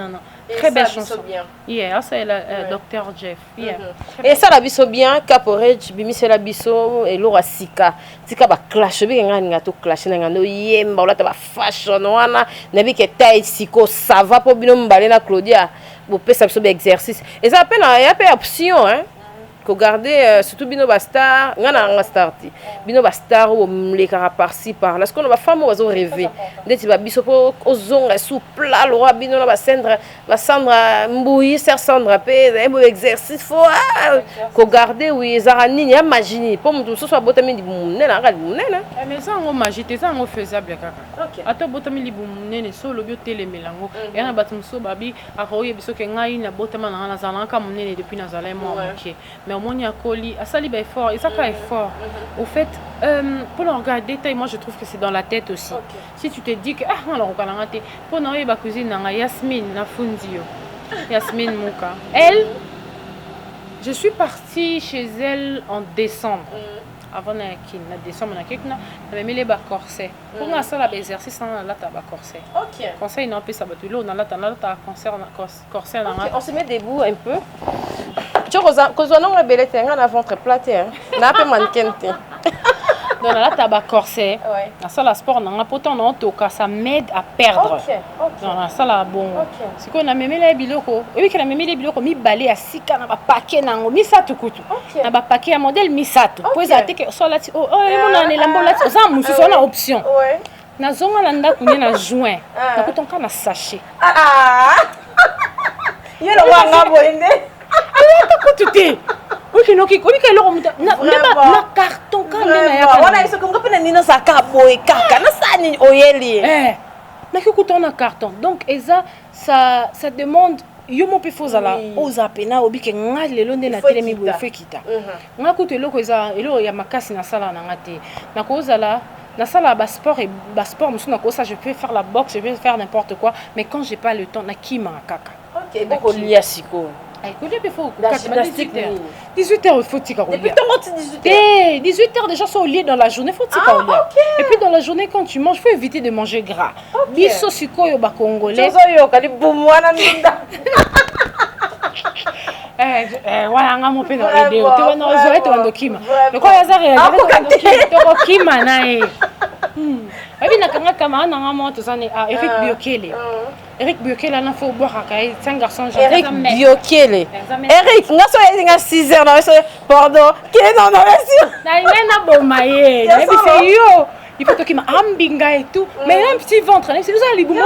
Très belle chanson. Yeah, c'est le Dr Jeff. Yeah. Et ça la biso bien Caporedge bimi c'est la biso et Laura Sika. Sika ba clash bi ngani to clash na ngano yemba ola ta ba fashion wana na bi ke tai siko ça va pour bino mbale na Claudia. Bo pesa biso ba exercice. Et ça appelle y a pas option hein. ko garder surtout bino ba star ngana nga star ti bino ba star o mleka par-ci par là ce qu'on va femme ozo rêver ndeti ba biso po ozonga sous plat le roi bino na ba Sandra mbouyi ser Sandra pe un beau exercice faut ko garder oui ezara nini ya magini po mutu so so botami di munene nga di munene mais ça ngo magité ça ngo faisable kaka ato botami li munene so lo bio tele melango yana batum so babi akoye biso ke ngai na botama na zala ka munene depuis na zala mo ok mais au moins il y a colis à ça libre effort et ça quand effort au fait pour le regard détail moi je trouve que c'est dans la tête aussi si tu te dis que ah alors on a raté pour n'aller ba cuisine na Yasmine na Fundio Yasmine Mouka elle je suis partie chez elle en décembre avant na décembre na quelque na mais les bas corsets pour na ça l'exercice na la taba corset conseil non peut ça batulo na la concert corset na on se met debout un peu tu cause on a belé tenga na ventre platé hein na peu mannequin dans la taba corset na ça la sport na poto na to ka ça m'aide à perdre dans ça la bon c'est qu'on a même les biloko oui que na même les biloko mi balé à sika na ba paquet na mi ça tout kutu na ba paquet à modèle mi ça tout pour ça que so la oh mon ane lambo la ça musu so na option na zonga na ndako ni na juin na kutonka na sachet yelo wanga boende kututi oui no ki ko ke lo na carton quand même ya wana iso ko pena nina saka boy kaka na sani oyeli na ki kutona carton donc eza ça demande yo mo pe fozala oza pena obi ke ngale lo ndena tele mi bo fekita nga kutu eloko eza elo ya makasi na sala na ngate na ko ozala na sala ba sport et ba sport musu na ko ça je peux faire la boxe je peux faire n'importe quoi mais quand j'ai pas le temps na kima kaka boko lia siko écoutez, il faut 18h. 18h, il faut tirer au lit. 18h. 18h déjà, sont au lit dans la journée, il faut tirer au lit. Et puis dans la journée, quand tu manges, il faut éviter de manger gras. Biso siko yo ba congolais. Yo kali bumwana ninda. Voilà, on a mon pédalo. Tu vois, non, je vais te rendre kima. Le quoi, il y a ça réel. Tu kima na e. Et puis nakanga kama na ngamo to sane Eric Biokele. Eric Biokele na faut boire akaye 5 garçons Eric Biokele. Eric ngaso yenga 6h na so pardon. Kile non non na ina bomaye. Et puis c'est yo. Il faut que ma ambinga et tout. Mais un petit ventre, c'est ça les boumons.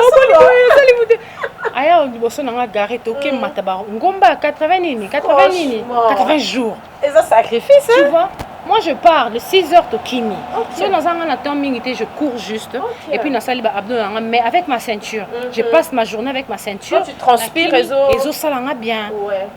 Aya on dit bosso na garé to ke mataba. Ngomba 80 nini, 80 jours. Et ça sacrifice tu vois. Moi je pars de 6h au Kimi. Si dans un temps minute, je cours juste. Et puis dans ça mais avec ma ceinture. Je passe ma journée avec ma ceinture. Tu transpires et zo salanga bien.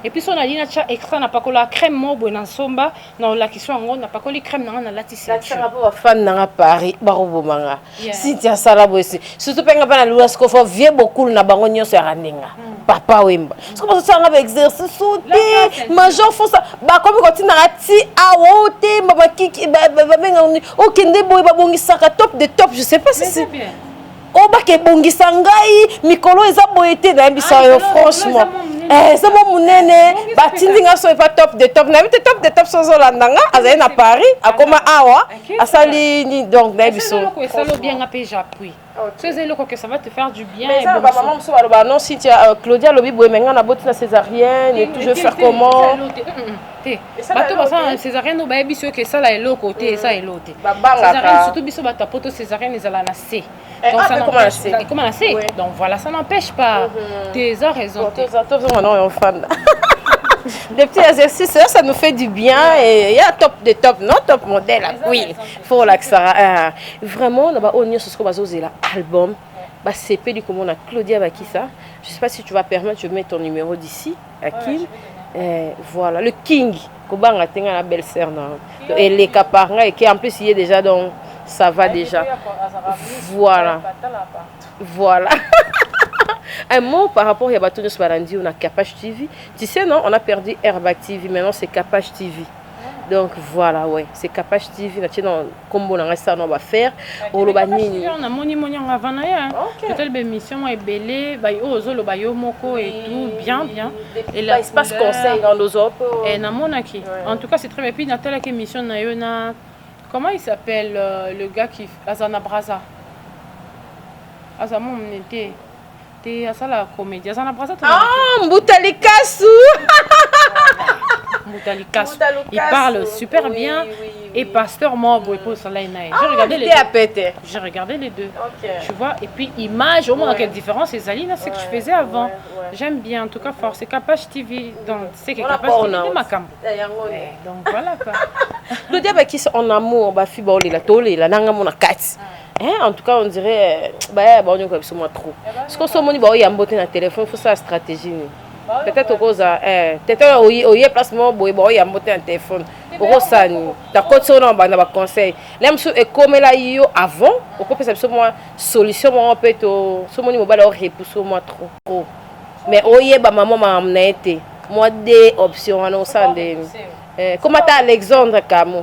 Et puis si on a dit na extra na pas la crème mobo na somba na la qui soit en n'a pas collé crème na la tissé. La crème pas fan na Paris barobo manga. Si tu as ça là bosi. Surtout penga pas na luasko fo vie beaucoup na bango nyonso ya raninga. Papa wemba. Parce que ça nga exercice sauter, major faut ça. Ba comme quand tu na ti awote baba kiki benga o kende boy babongisaka top de top je sais pas si c'est o ba ke bongisa ngai mikolo eza boyete na bisa yo franchement ça mo munene batindi nga so pas top de top na bite top de top sozo landanga azali na Paris akoma awa asali ni donc na biso ça lo bien apé j'appuie c'est le que ça va te faire du bien mais ça ba maman so ba non si tu Claudia lobi boy menga na botina césarienne et tout je faire comment bato basa césarienne ba biso que ça là est l'autre côté ça est l'autre césarienne surtout biso ba poto césarienne ezala na C donc ça comment na C donc voilà ça n'empêche pas tu as raison non on fan des petits exercices ça nous fait du bien et il y a top de top non top modèle oui faut la Sarah vraiment là-bas on y ce que bazozer là album bah CP du comment on a Claudia Bakissa je sais pas si tu vas permettre je mets ton numéro d'ici à Kim voilà le King Kobanga tenga la belle sœur et les caparanga et qui en plus il est déjà donc ça va déjà voilà un mot par rapport à Batounios Barandi, on a Capage TV. Tu sais, non, on a perdu Airbag TV, maintenant c'est Capage TV. Donc voilà, ouais, c'est Capage TV. Maintenant, comme on a ça, on va faire. On a moni en avant, peut-être l'émission est belle, bayo moko et tout, bien. Et là, il se passe conseil dans nos autres. Et na monaki. En tout cas, c'est très bien. Puis Nathalie qui émission na comment il s'appelle le gars qui Azana Braza. Azamon était à ça la comédie. Azana Braza. Ah, Mboutali Kassou. Moutalikas. Il parle super bien. Et Pasteur Morbo et Paul Salaïnaï. J'ai regardé les deux. Tu vois, et puis image, au moins quelle différence, c'est Zaline, c'est ce que je faisais avant. J'aime bien, en tout cas fort. C'est Capage TV. Donc, c'est que Capage TV de ma cam. Donc voilà quoi. Le diable qui est en amour, bah, fibre, il a tolé, il a nangamona 4. En tout cas, on dirait, bah, on est comme ça, moi trop. Parce qu'on se dit, bah, il y a un beauté dans le téléphone, il faut ça la stratégie. Peut-être au cause, peut-être au y a placement, bah, il y a un beauté dans le téléphone. Au ça, d'accord, ça, on a un conseil. L'aime et comme là, il y a avant, on peut faire une solution, on peut être, ce moment, mobile, on repousse moi trop. Mais au y a, bah, maman m'a amené, moi, des options, on a ça, comment t'as Alexandre Camus?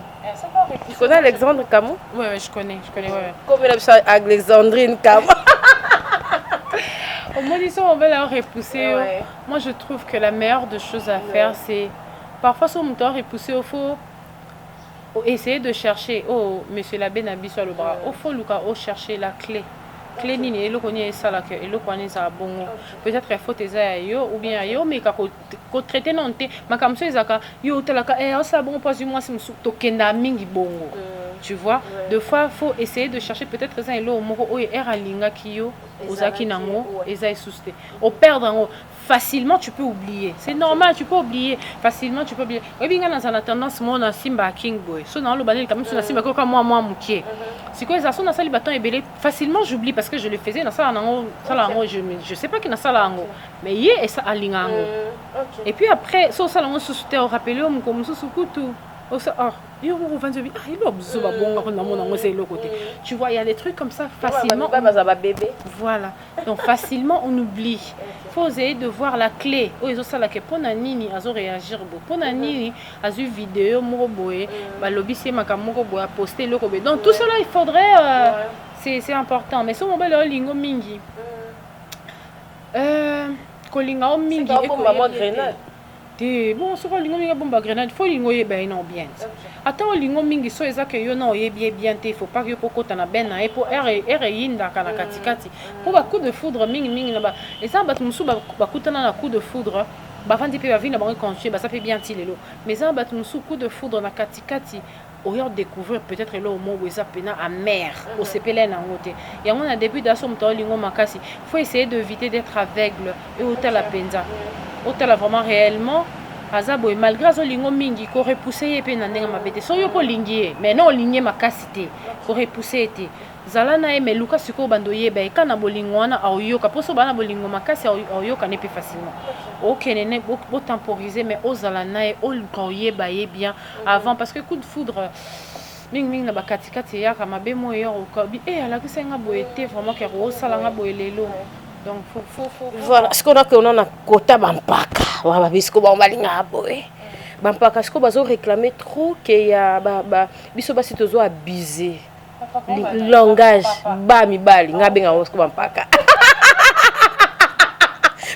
Tu connais Alexandre Camus? Oui, je connais, ouais. Comment il a Alexandrine Camus? Au moins, disons, on va la repousser. Ouais. Moi, je trouve que la meilleure des choses à faire, c'est parfois, si on veut repousser, il faut essayer de chercher. Oh, monsieur l'abbé Nabi sur le bras. Il faut chercher la clé. Clé nini et le connaît ça là que et le connaît ça bon peut-être il faut tes yo ou bien yo mais quand traiter non te ma comme ça izaka yo telaka ça bon pas du moins c'est to kenda mingi bongo tu vois deux fois faut essayer de chercher peut-être ça et lo moko o era linga kiyo ozaki nango eza souste au perdre facilement tu peux oublier. C'est normal, tu peux oublier. Facilement tu peux oublier. Oui, bien dans la tendance moi on Simba King Boy. So dans le banal quand même sur la Simba comme moi moukier. C'est quoi ça son dans ça bâton et belé facilement j'oublie parce que je le faisais dans ça en je sais pas qui dans ça là mais hier et ça alinga. Et puis après so ça on se souté au rappeler comme ça sous couteau. Tu vois, il y a des trucs comme ça facilement. Voilà. Donc facilement on oublie. Il faut essayer de voir la clé. Ils ont ça là que pour nani azo réagir pour nani azu vidéo moroboé ba lobby c'est makamoko boya poster le kobe. Donc tout cela il faudrait c'est important mais so mobile lingo mingi. Kolinga o mingi et maman grenade. Bon, souvent lingo mingi bomba grenade, faut lingo yeba une ambiance. Attends lingo mingi so ezaka yo na oyebi bien te, faut pas que poko tana ben na e pour ere yinda kana katikati. Pour ba coup de foudre mingi na ba. Et ça bat musu ba kutana na coup de foudre. Ba vandi pe ba vina ba continuer, ba ça fait bien tilelo. Mais ça bat musu coup de foudre na katikati. Au lieu de découvrir peut-être là au moment où ils appellent amer au CPLN en côté. Et on a début d'assomme lingo makasi. Faut essayer d'éviter d'être aveugle et hôtel la penza. Hôtel vraiment réellement azabo et malgré zo lingo mingi ko repousser pe na ndenga mabete. So yo ko lingier mais non lingier makasité ko repousser été. Zalana e meluka siko bandoye ba kana bolingo wana ayoka poso bana bolingo makasi ayoka ne plus facilement. OK nene bo temporiser mais ozalana e oluka ba ye bien avant parce que coup de foudre ming na bakatikati ya kama bemo yo okabi ala kusenga boete vraiment que ro salanga boelelo. Donc faut voilà ce qu'on a quota bampaka wa bisko ba balinga boé bampaka ce qu'on bazo réclamer trop que ya ba biso basi tozo abuser langage ba mibali ngabenga osko bampaka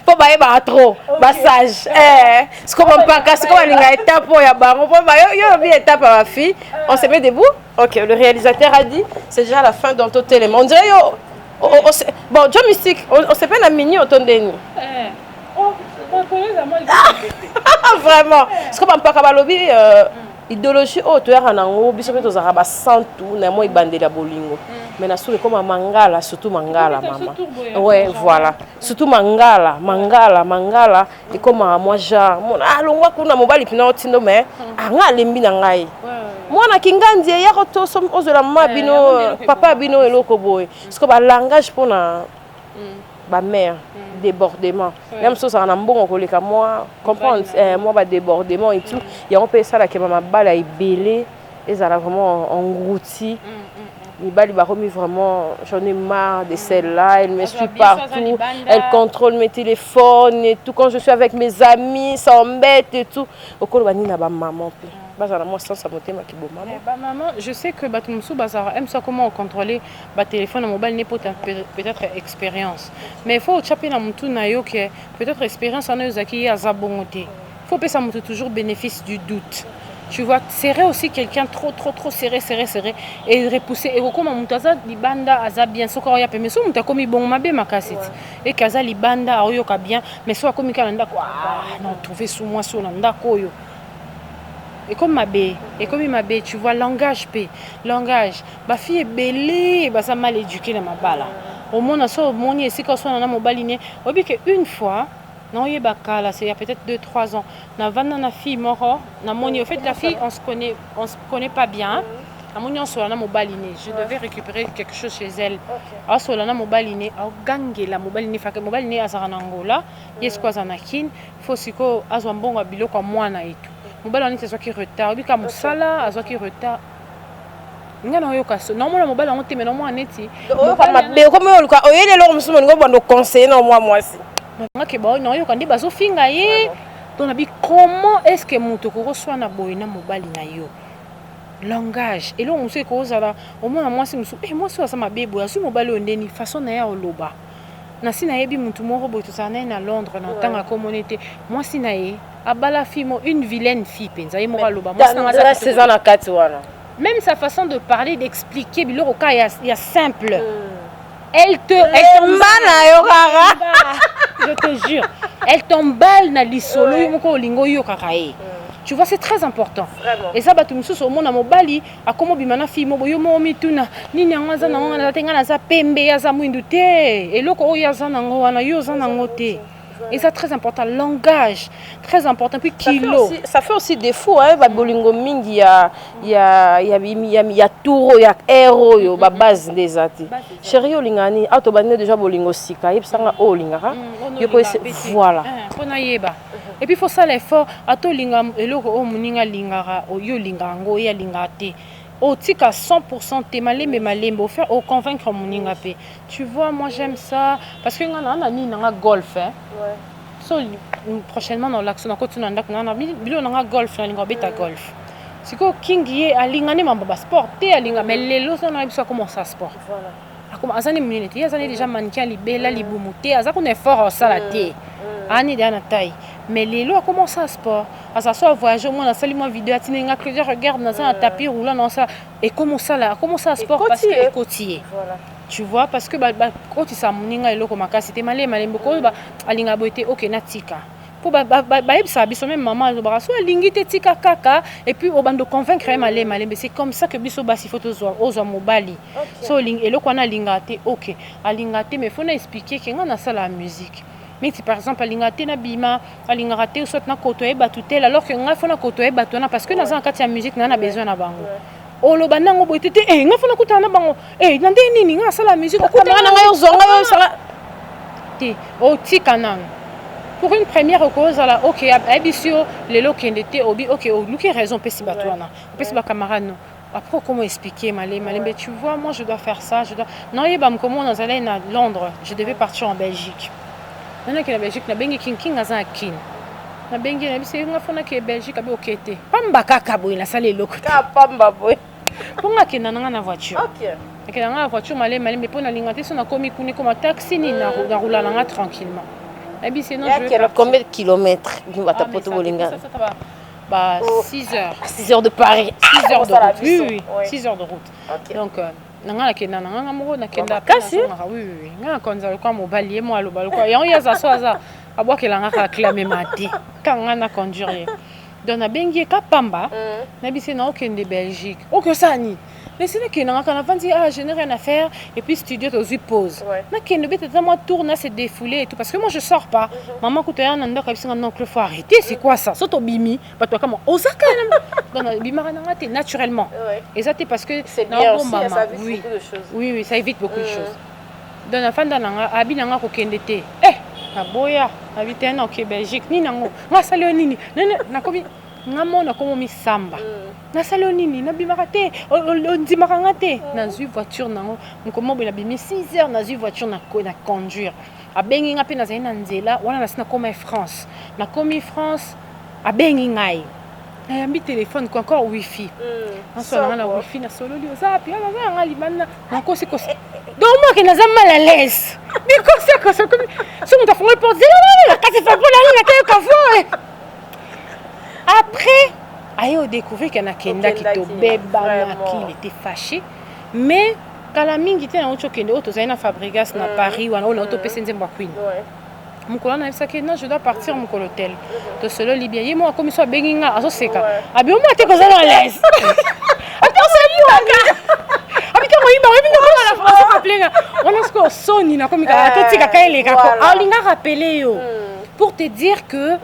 po ba eba trop ba sage ce qu'on bampaka ce qu'on balinga étape ya bango po ba yo bien étape à ma fille on se met debout. OK, le réalisateur a dit c'est déjà la fin dans tout élément. On dirait yo bon, John Mystique, on s'est pas la mini autondeni. Vraiment. Ce qu'on pas kabalobi idéologie auteur anango biso pe tozaka ba santu na moi bande la bolingo. Mais na sous comme mangala, surtout mangala maman. Ouais, voilà. Surtout mangala et comme moi genre mon alongwa kuna mobali pina otindo mais anga lembi na ngai. Mwana kingandi ya ko som ozola mabino papa bino eloko boy parce que ba langage pour na ba mère débordement même chose ça na mbongo koleka moi comprendre moi ba débordement et tout il y a on peut ça la que maman bala ibelé et ça là vraiment englouti Mibali ba remis vraiment j'en ai marre de celle-là elle me suit partout elle contrôle mes téléphones et tout quand je suis avec mes amis ça embête et tout au col bani na ba maman maman, je sais que Batumsou Bazara aime ça comment contrôler le téléphone mobile n'est peut-être expérience. Mais il faut chaper dans mon tour que peut-être expérience en eux qui a zabongoté. Il faut pas ça toujours bénéfice du doute. Tu vois, serrer aussi quelqu'un trop serré et repousser et comme mutaza libanda aza bien soko ya pe mais so muta komi bon mabe makasiti et kaza libanda ayoka bien mais so komi kana ndako non trouver sous moi sur ndako yo. et comme ma bé, tu vois langage langage ba fille est belée ba ça mal éduqué na mabala au monde so moni et c'est quand on a mobali né obi que une fois non yeba kala c'est il y a peut-être 2-3 ans na vanda na fille moro na moni au fait la fille on se connaît pas bien à mon sur la mobaline je devais récupérer quelque chose chez elle à sur la mobaline au gangue la mobaline fa que mobaline azana Angola yes quoi zanakin faut siko azwa mbongo biloko mwana et tout mobaline c'est soit qui retard bika musala azwa qui retard ngana oyo kaso non mon mobile on te mais non moi neti comme on quoi oyele lo musumo ngo bondo conseiller non moi si ngake ba non yo kandi bazo finga ye donc abi comment est-ce que muto ko reçoit na boyina mobile na yo langage et là on sait cause là au moins moi c'est moi ça ma bébé sur mobile on ndeni façon na ya oloba na sina yebi mutu moko boy tout ça na Londres na tanga communauté moi sina ye abala fimo une vilaine fille penza ye mo aloba moi ça c'est ça na kati wana même sa façon de parler d'expliquer biloko ka il y a simple elle t'emballe yo kaka je te jure elle t'emballe na lisolo yo moko lingo yo kaka e. Tu vois, c'est très important. Vraiment. Et ça, bah, tout le monde au monde à Mobali, à comment bimana fi mobo yo mo mituna, ni nyangaza na ngana tenga na za pembe ya za mwindu te, et loko ya za na ngwana yo za na ngote. Et ça très important, langage, très important puis kilo. Ça fait aussi des fous hein, ba bolingo mingi ya touro ya héros yo ba base des ati. Chérie olingani, auto bande déjà bolingo sika, yebsanga o lingara. Yo ko voilà. Pona yeba. Et puis il faut ça l'effort ato linga eloko o muninga lingara o yo lingango ya lingate. Au tika 100% te malembe faire au convaincre muninga pe. Tu vois moi j'aime ça parce que ngana ni nga golf hein. Ouais. So prochainement dans l'action continue ndak ngana bilo nga golf na linga beta golf. Siko king ye alingane mamba sport te alinga mais lelo ça na biso comment ça sport. Voilà. Comme azani minute azani déjà mannequin libela libumuté azako na effort ça la te. Ani dana taille. Mais les lois comment ça sport à ça soit voyager moi dans salle moi vidéo atinenga que je regarde dans un tapis roulant dans ça et comment ça sport parce que côtier voilà tu vois parce que quand tu ça moninga eloko makasi te malembe ko ba alinga boité OK natika pour ça biso même maman ba so alingi te tika kaka et puis au bando convaincre malembe c'est comme ça que biso basi photo ozo mobali so ling eloko na linga te OK alinga te mais faut na expliquer que ngana ça la musique. Mais si par exemple alingate na bima alingate ou soit na kotoye batutel alors que nga fona kotoye batona parce que dans un cas de musique na besoin na bango o lo banango boitete nga fona kutana bango nande nini nga sala musique okutana nga yo zonga yo sala ti o tikanan pour une première cause là OK abisio lelo kendete obi OK o luki raison pesi batwana pesi ba camarade après comment expliquer malembe tu vois moi je dois faire ça je dois non yeba comment on allait à Londres je devais partir en Belgique. Maintenant que la Belgique na bengi king aza kin na bengi na bise nga fona ke Belgique abi okete pamba kaka boy na sale loko ka pamba boy ponga ke na nga na voiture OK ke na nga voiture malembe pona lingate so na komi kuni comme taxi ni na roula nga tranquillement na bise non je vais combien de kilomètres ni va ta poto bolinga bah 6 heures 6 heures de Paris 6 heures de route oui 6 heures de route donc nanga kenda nanga moko na kenda kasi oui nga konza kwa mobali mo aloba kwa yon yaza soza abwakela nga clamer mati kanga na conduire donc na bengi ka pamba na bise na okende Belgique o que ça ni mais c'est que nanga kana vanzi je n'ai rien à faire et puis studio to pause na kende bete moi tourner se défouler et tout parce que moi je sors pas maman kutoya na ndaka bisinga non il faut arrêter c'est quoi ça soto bimi bato kama osaka donc bimara nanga te naturellement et ça parce que c'est bien aussi ça évite beaucoup de choses oui ça évite beaucoup de choses donc na fanda nanga abi nanga ko kende te na boya habiter na OK Belgique ni nango nga salio nini na komi ngamona komo mi samba na salio nini na bimaka te ndimaka nga te na zui voiture nango nkomo bena bimi 6 heures na zui voiture na conduire abengi nga pe na zai na nzela wana na sina koma France na komi France abengi ngai ayambi téléphone ko encore wifi na solo na wifi na solo li ozapi na nga libana na kosi donc moi que naza mal à l'aise because ça comme si on t'a fait le porte la case fait pour la tête kafo après ayo découvrir qu'il y a kenda qui to beba il était fâché mais kala mingi te na ocho kende oto zaina Fabregas na Paris wana ola oto pese nzemba queen mokolo na yebisaki non je dois partir mokolo tel tosolo libia ye moko akomi so abengi nga azoseka abi omoi ate kozala à l'aise ate osemuaka abike moyimba oyebi ndokona na français appelenga wana siko osoni nakomi kaka totikaka elekako aolinga rappele yo pour te dire que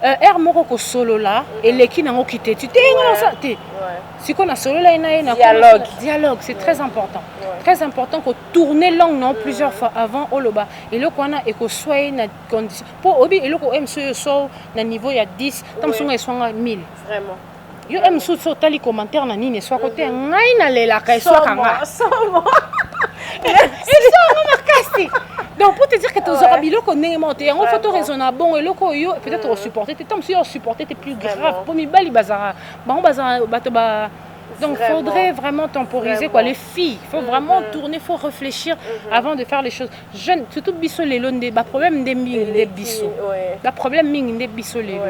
air moko kosolola eleki nango kite tu tenga ça te siko na solola ina ye na dialogue c'est très important très important que tourner langue non plusieurs fois avant oloba eloko wana ekoswa na condition pour obi eloko mso so na niveau ya 10 tamsunga eswanga 1000 vraiment yo mso so tali commentaire na nini soit côté ngai na lelaka eswa kanga donc pour te dire que tu auras biloko ndenge monté en photo raisonnable bon eloko yo peut-être supporter tu tam si supporter t'es plus grave pour mi bali bazara bon bazara bato ba donc il faudrait vraiment temporiser quoi les filles il faut vraiment tourner il faut réfléchir avant de faire les choses jeunes surtout biso lelo ndé ba problème ndé des biso la problème ming ndé biso lelo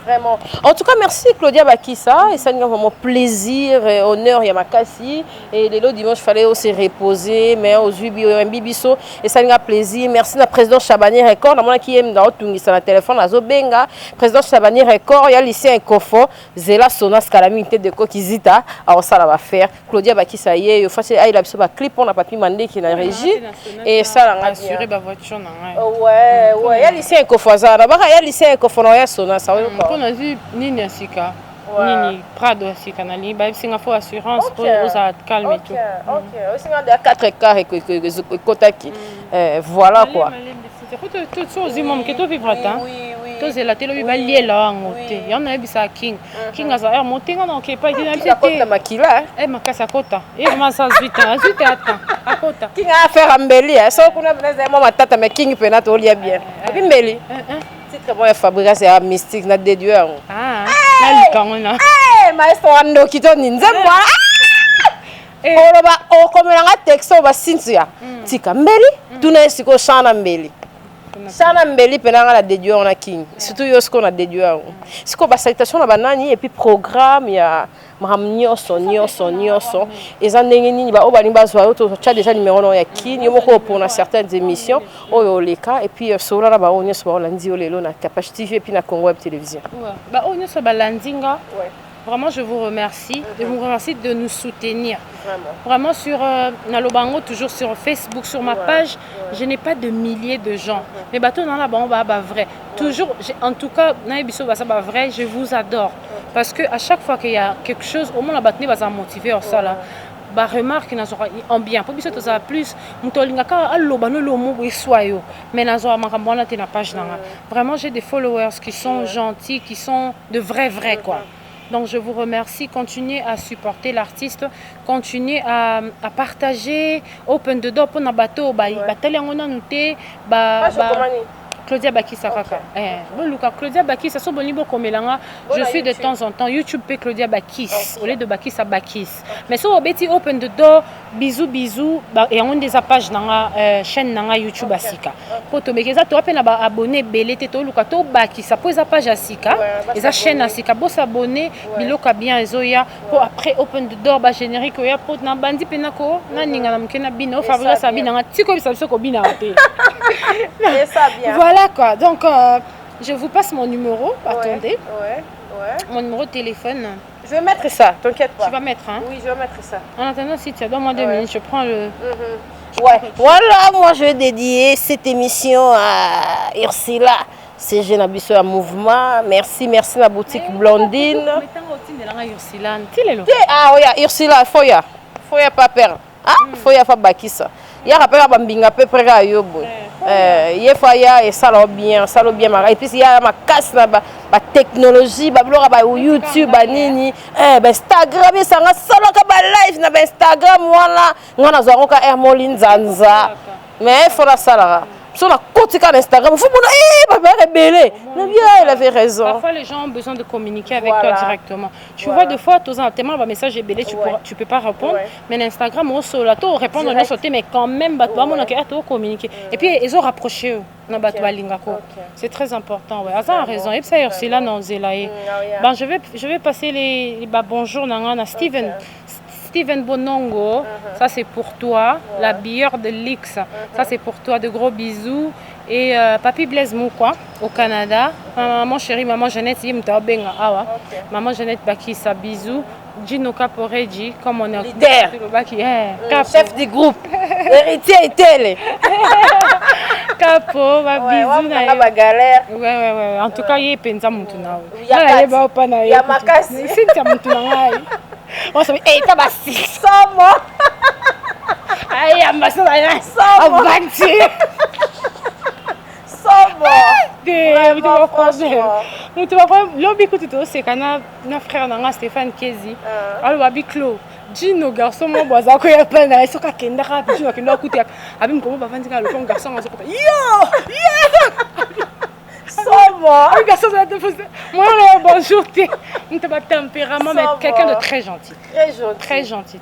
vraiment en tout cas merci Claudia Bakissa et ça nous a vraiment plaisir et honneur ya makasi et lelo dimanche fallait aussi reposer mais aujourd'hui biso et ça nous a plaisir merci na président Chabani Record na mona ki em dans tungisa na téléphone azo benga président Chabani Record ya lycée Ekofo zela sonas calamité de kokizita ça va faire Claudia Bakissa ye yo face ai la biso ba clip on a papi mandé qui na régie et ça la assurer ba voiture na ouais ya lycée Ekofo za na ba ya lycée Ekofo na ya sonas ça on a vu nini asika nini Prado asika na li ba singa fo assurance pour ça calmer tout OK singa de 4 quarts et kotaki voilà quoi tout ça aux imams que tu vivras hein tous la télé va lier là en côté il y en a bisa king asa er monter non que pas il a kota makila makasa kota et comment ça vite attends à kota king a faire mbeli ça kuna blaza moi matata mais king pena to lia bien et mbeli c'est très bon fabriquer c'est mystique na déduire na likangona maestro ando kito ninze moi oloba okomelanga texto ba Cynthia tika mbeli tuna siko shana mbeli sana mbeli penanga la déduire on a king surtout yo ce qu'on a déduire siko ba salutation na banani et puis programme ya mahamnyoso et ça ndenge nini ba obalimba zo to cha déjà numéro no ya king yo moko pour na certaines émissions oyo leka et puis sola na ba onyoso ba landi yo lelo na Capache TV et puis na Congo Web Télévision ba onyoso ba landinga vraiment, je vous remercie. Je vous remercie de nous soutenir. Vraiment sur Nalobango, toujours sur Facebook, sur ma page, je n'ai pas de milliers de gens. Mais bateau dans la banque, vrai. Toujours, en tout cas, vrai, je vous adore. Parce qu'à chaque fois qu'il y a quelque chose, au moins la bataille va motiver au ça. Bah remarque na zora en bien pour biso toza plus mutolinga ka aloba no lo mo soyo mais na zora makambo na te na page nanga vraiment j'ai des followers qui sont gentils qui sont de vrais quoi. Donc je vous remercie, continuez à supporter l'artiste, continuez à partager Open the Door pour na bateau ba tele ngona nuté ba Claudia Bakissa kaka. Luka Claudia Bakissa so bonibo komelanga. Je suis de temps en temps YouTube pe Claudia Bakissa au lieu de Bakissa Bakissa. Mais so obeti Open the Door bisous et on des pages nanga chaîne nanga YouTube asika. Po to bekeza to apena ba abonné belé te to luka to Bakissa po eza page asika, eza chaîne asika bo s'abonner biloka bien ezoya pour après Open the Door ba générique ya po na bandi penako na ninga na mkena bino Fabrice Sabina nga tiko bisa biso ko bina te. Et ça bien. Voilà quoi, donc je vous passe mon numéro, attendez. Mon numéro de téléphone. Je vais mettre ça, t'inquiète pas. Tu vas mettre, hein? Oui, je vais mettre ça. En attendant, si tu as donné-moi 2 minutes, je prends le... Voilà, moi je vais dédier cette émission à Ursula. C'est jeune abisso à mouvement. Merci la boutique Blondine. Ah oui, Ursula, Foya pas perdre. Ah, Foya pas Bakissa. Il y a rappel à Bambinga peu près à Yobo. Il y a Foya et ça bien et puis il y a ma casse là ba technologie ba blog ba YouTube ba nini Instagram ça nga solo ka ba live na Instagram wala ngana zo ka Hermoline Zanza mais il faut la sala sur la côté sur Instagram il faut papa rebelle il avait raison. Parfois les gens ont besoin de communiquer avec toi directement. Tu vois des fois tous un tellement un message rebelle tu peux pas répondre mais l'Instagram on se la to répondre on sauter mais quand même ba mon to communiquer et puis ils ont rapproché na ba lingako. C'est très important ça a raison et ça c'est là non zelaé. Bon je vais passer les bonjour na Steven Steven Bonongo, ça c'est pour toi. La bière de Lix, ça c'est pour toi. De gros bisous. Et Papi Blaise Moukwa au Canada. Maman chérie, maman Jeannette, maman Jeannette Bakissa, bisous. Gino Caporeggi, comme on est leader, chef du groupe, héritier et télé. Capo, bisous. Ma galère. Ouais. En tout cas, il y a penza mutuna. Il y a makasi. C'est mutuna. On s'est dit, hey, t'as pas six. Somo. Aïe, ambassade. Somo. Avanti. Somo. Tu vas voir, l'objet que tu te c'est quand notre frère Nanga Stéphane Kezi. Alors, Babiclo. Gino garçon mon boisa ko ya pana eso ka kenda ka Gino kenda ku tia abi mkomo ba vanzi ka lo fon garçon azo ko yo Somo un garçon de la défense moi le bonjour tu te pas tempérament mais quelqu'un de très gentil très gentil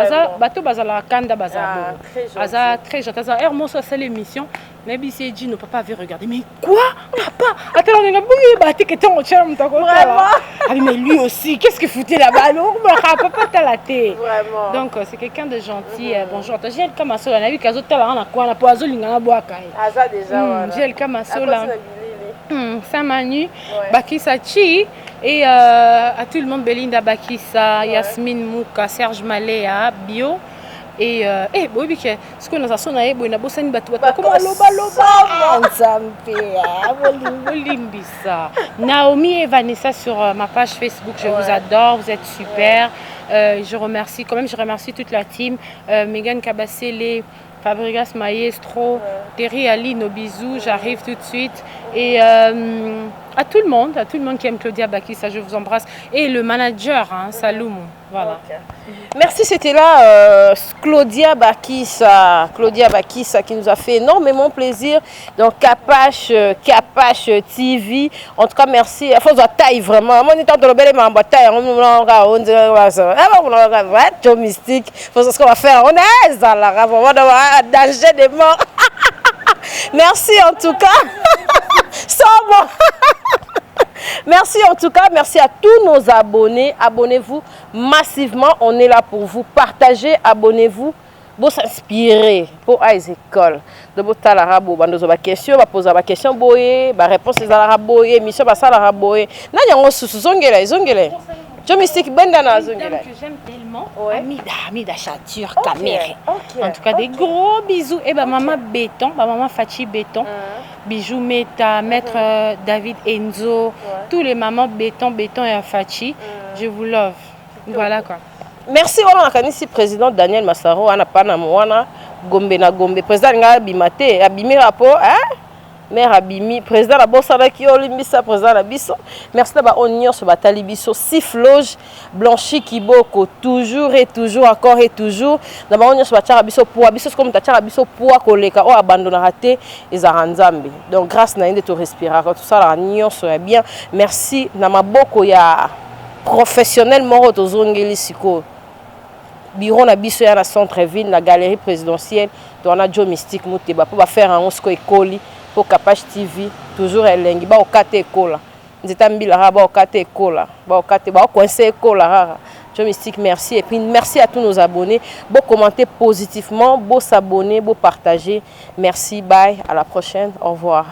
ça bateau bazala kanda bazalo aza très gentil ça er moso c'est l'émission mais c'est Gino papa avait regardé mais quoi papa attends on est boui baté que ton cher mon tako ah mais lui aussi qu'est-ce que foutait là-bas alors papa t'as la tête vraiment donc c'est quelqu'un de gentil bonjour j'ai le kamaso la nabi kazo tala na kwa na poazo lingana boaka aza déjà j'ai le kamaso là Saint-Manu, Bakissa Chi et à tout le monde Belinda Bakissa, Yasmine Mouka, Serge Maléa, Bio et bobi que ce qu'on a sonné boina bosani batu comment loba Bolimbisa. Naomi et Vanessa sur ma page Facebook, je vous adore, vous êtes super. Je remercie toute la team, Megan Kabassele, Fabregas Maestro, Terry Ali, nos bisous, j'arrive tout de suite. Et à tout le monde qui aime Claudia Bakissa, je vous embrasse. Et le manager, Saloum, voilà. Okay. Merci, c'était là Claudia Bakissa qui nous a fait énormément plaisir. Donc Capache TV, en tout cas merci. Faut la taille vraiment. Moi, on est en train de belle ma taille. On mystique. Faut ce qu'on va faire. On est dans la danger de mort. Merci en tout cas. Merci en tout cas, merci à tous nos abonnés. Abonnez-vous massivement, on est là pour vous. Partagez, abonnez-vous. Pour s'inspirer pour les écoles. De vous talarabo, bandozo ba question, ba poser ba question boye, ba réponse les alarabo, émission ba salarabo. Na yango susu zongela. Je mystique bendana zongela. Que j'aime tellement. Amida Chature Caméré. En tout cas des gros bisous et maman Béton, maman Fachi Béton. Bijou Meta, maître David Enzo, tous les mamans Béton et Fachi. Je vous love. Voilà quoi. Merci on a ici président Daniel Massaro ana pana mwana Gombe na Gombe président nga bimate abimi rapport mère abimi président la bossa ki olimbisa président la biso merci ba onyor so batali biso Sifloge Blanchi Kiboko toujours et toujours encore et toujours na ba onyor so batara biso pour biso comme tatara biso pour koleka o abandona raté ezara nzambe donc grâce na inde to respirer tout ça la nyonso ya bien merci na maboko ya professionnel moro to zongeli siko bureau na biso ya na centre-ville na galerie présidentielle to na Joe Mystique Muteba pour faire un osko ekoli pour Capache TV toujours elengi ba okate ekola nzeta mbila ra ba okate ekola ba okate ba coincer ekola rara Joe Mystique merci et puis merci à tous nos abonnés beau commenter positivement beau s'abonner beau partager merci bye à la prochaine au revoir.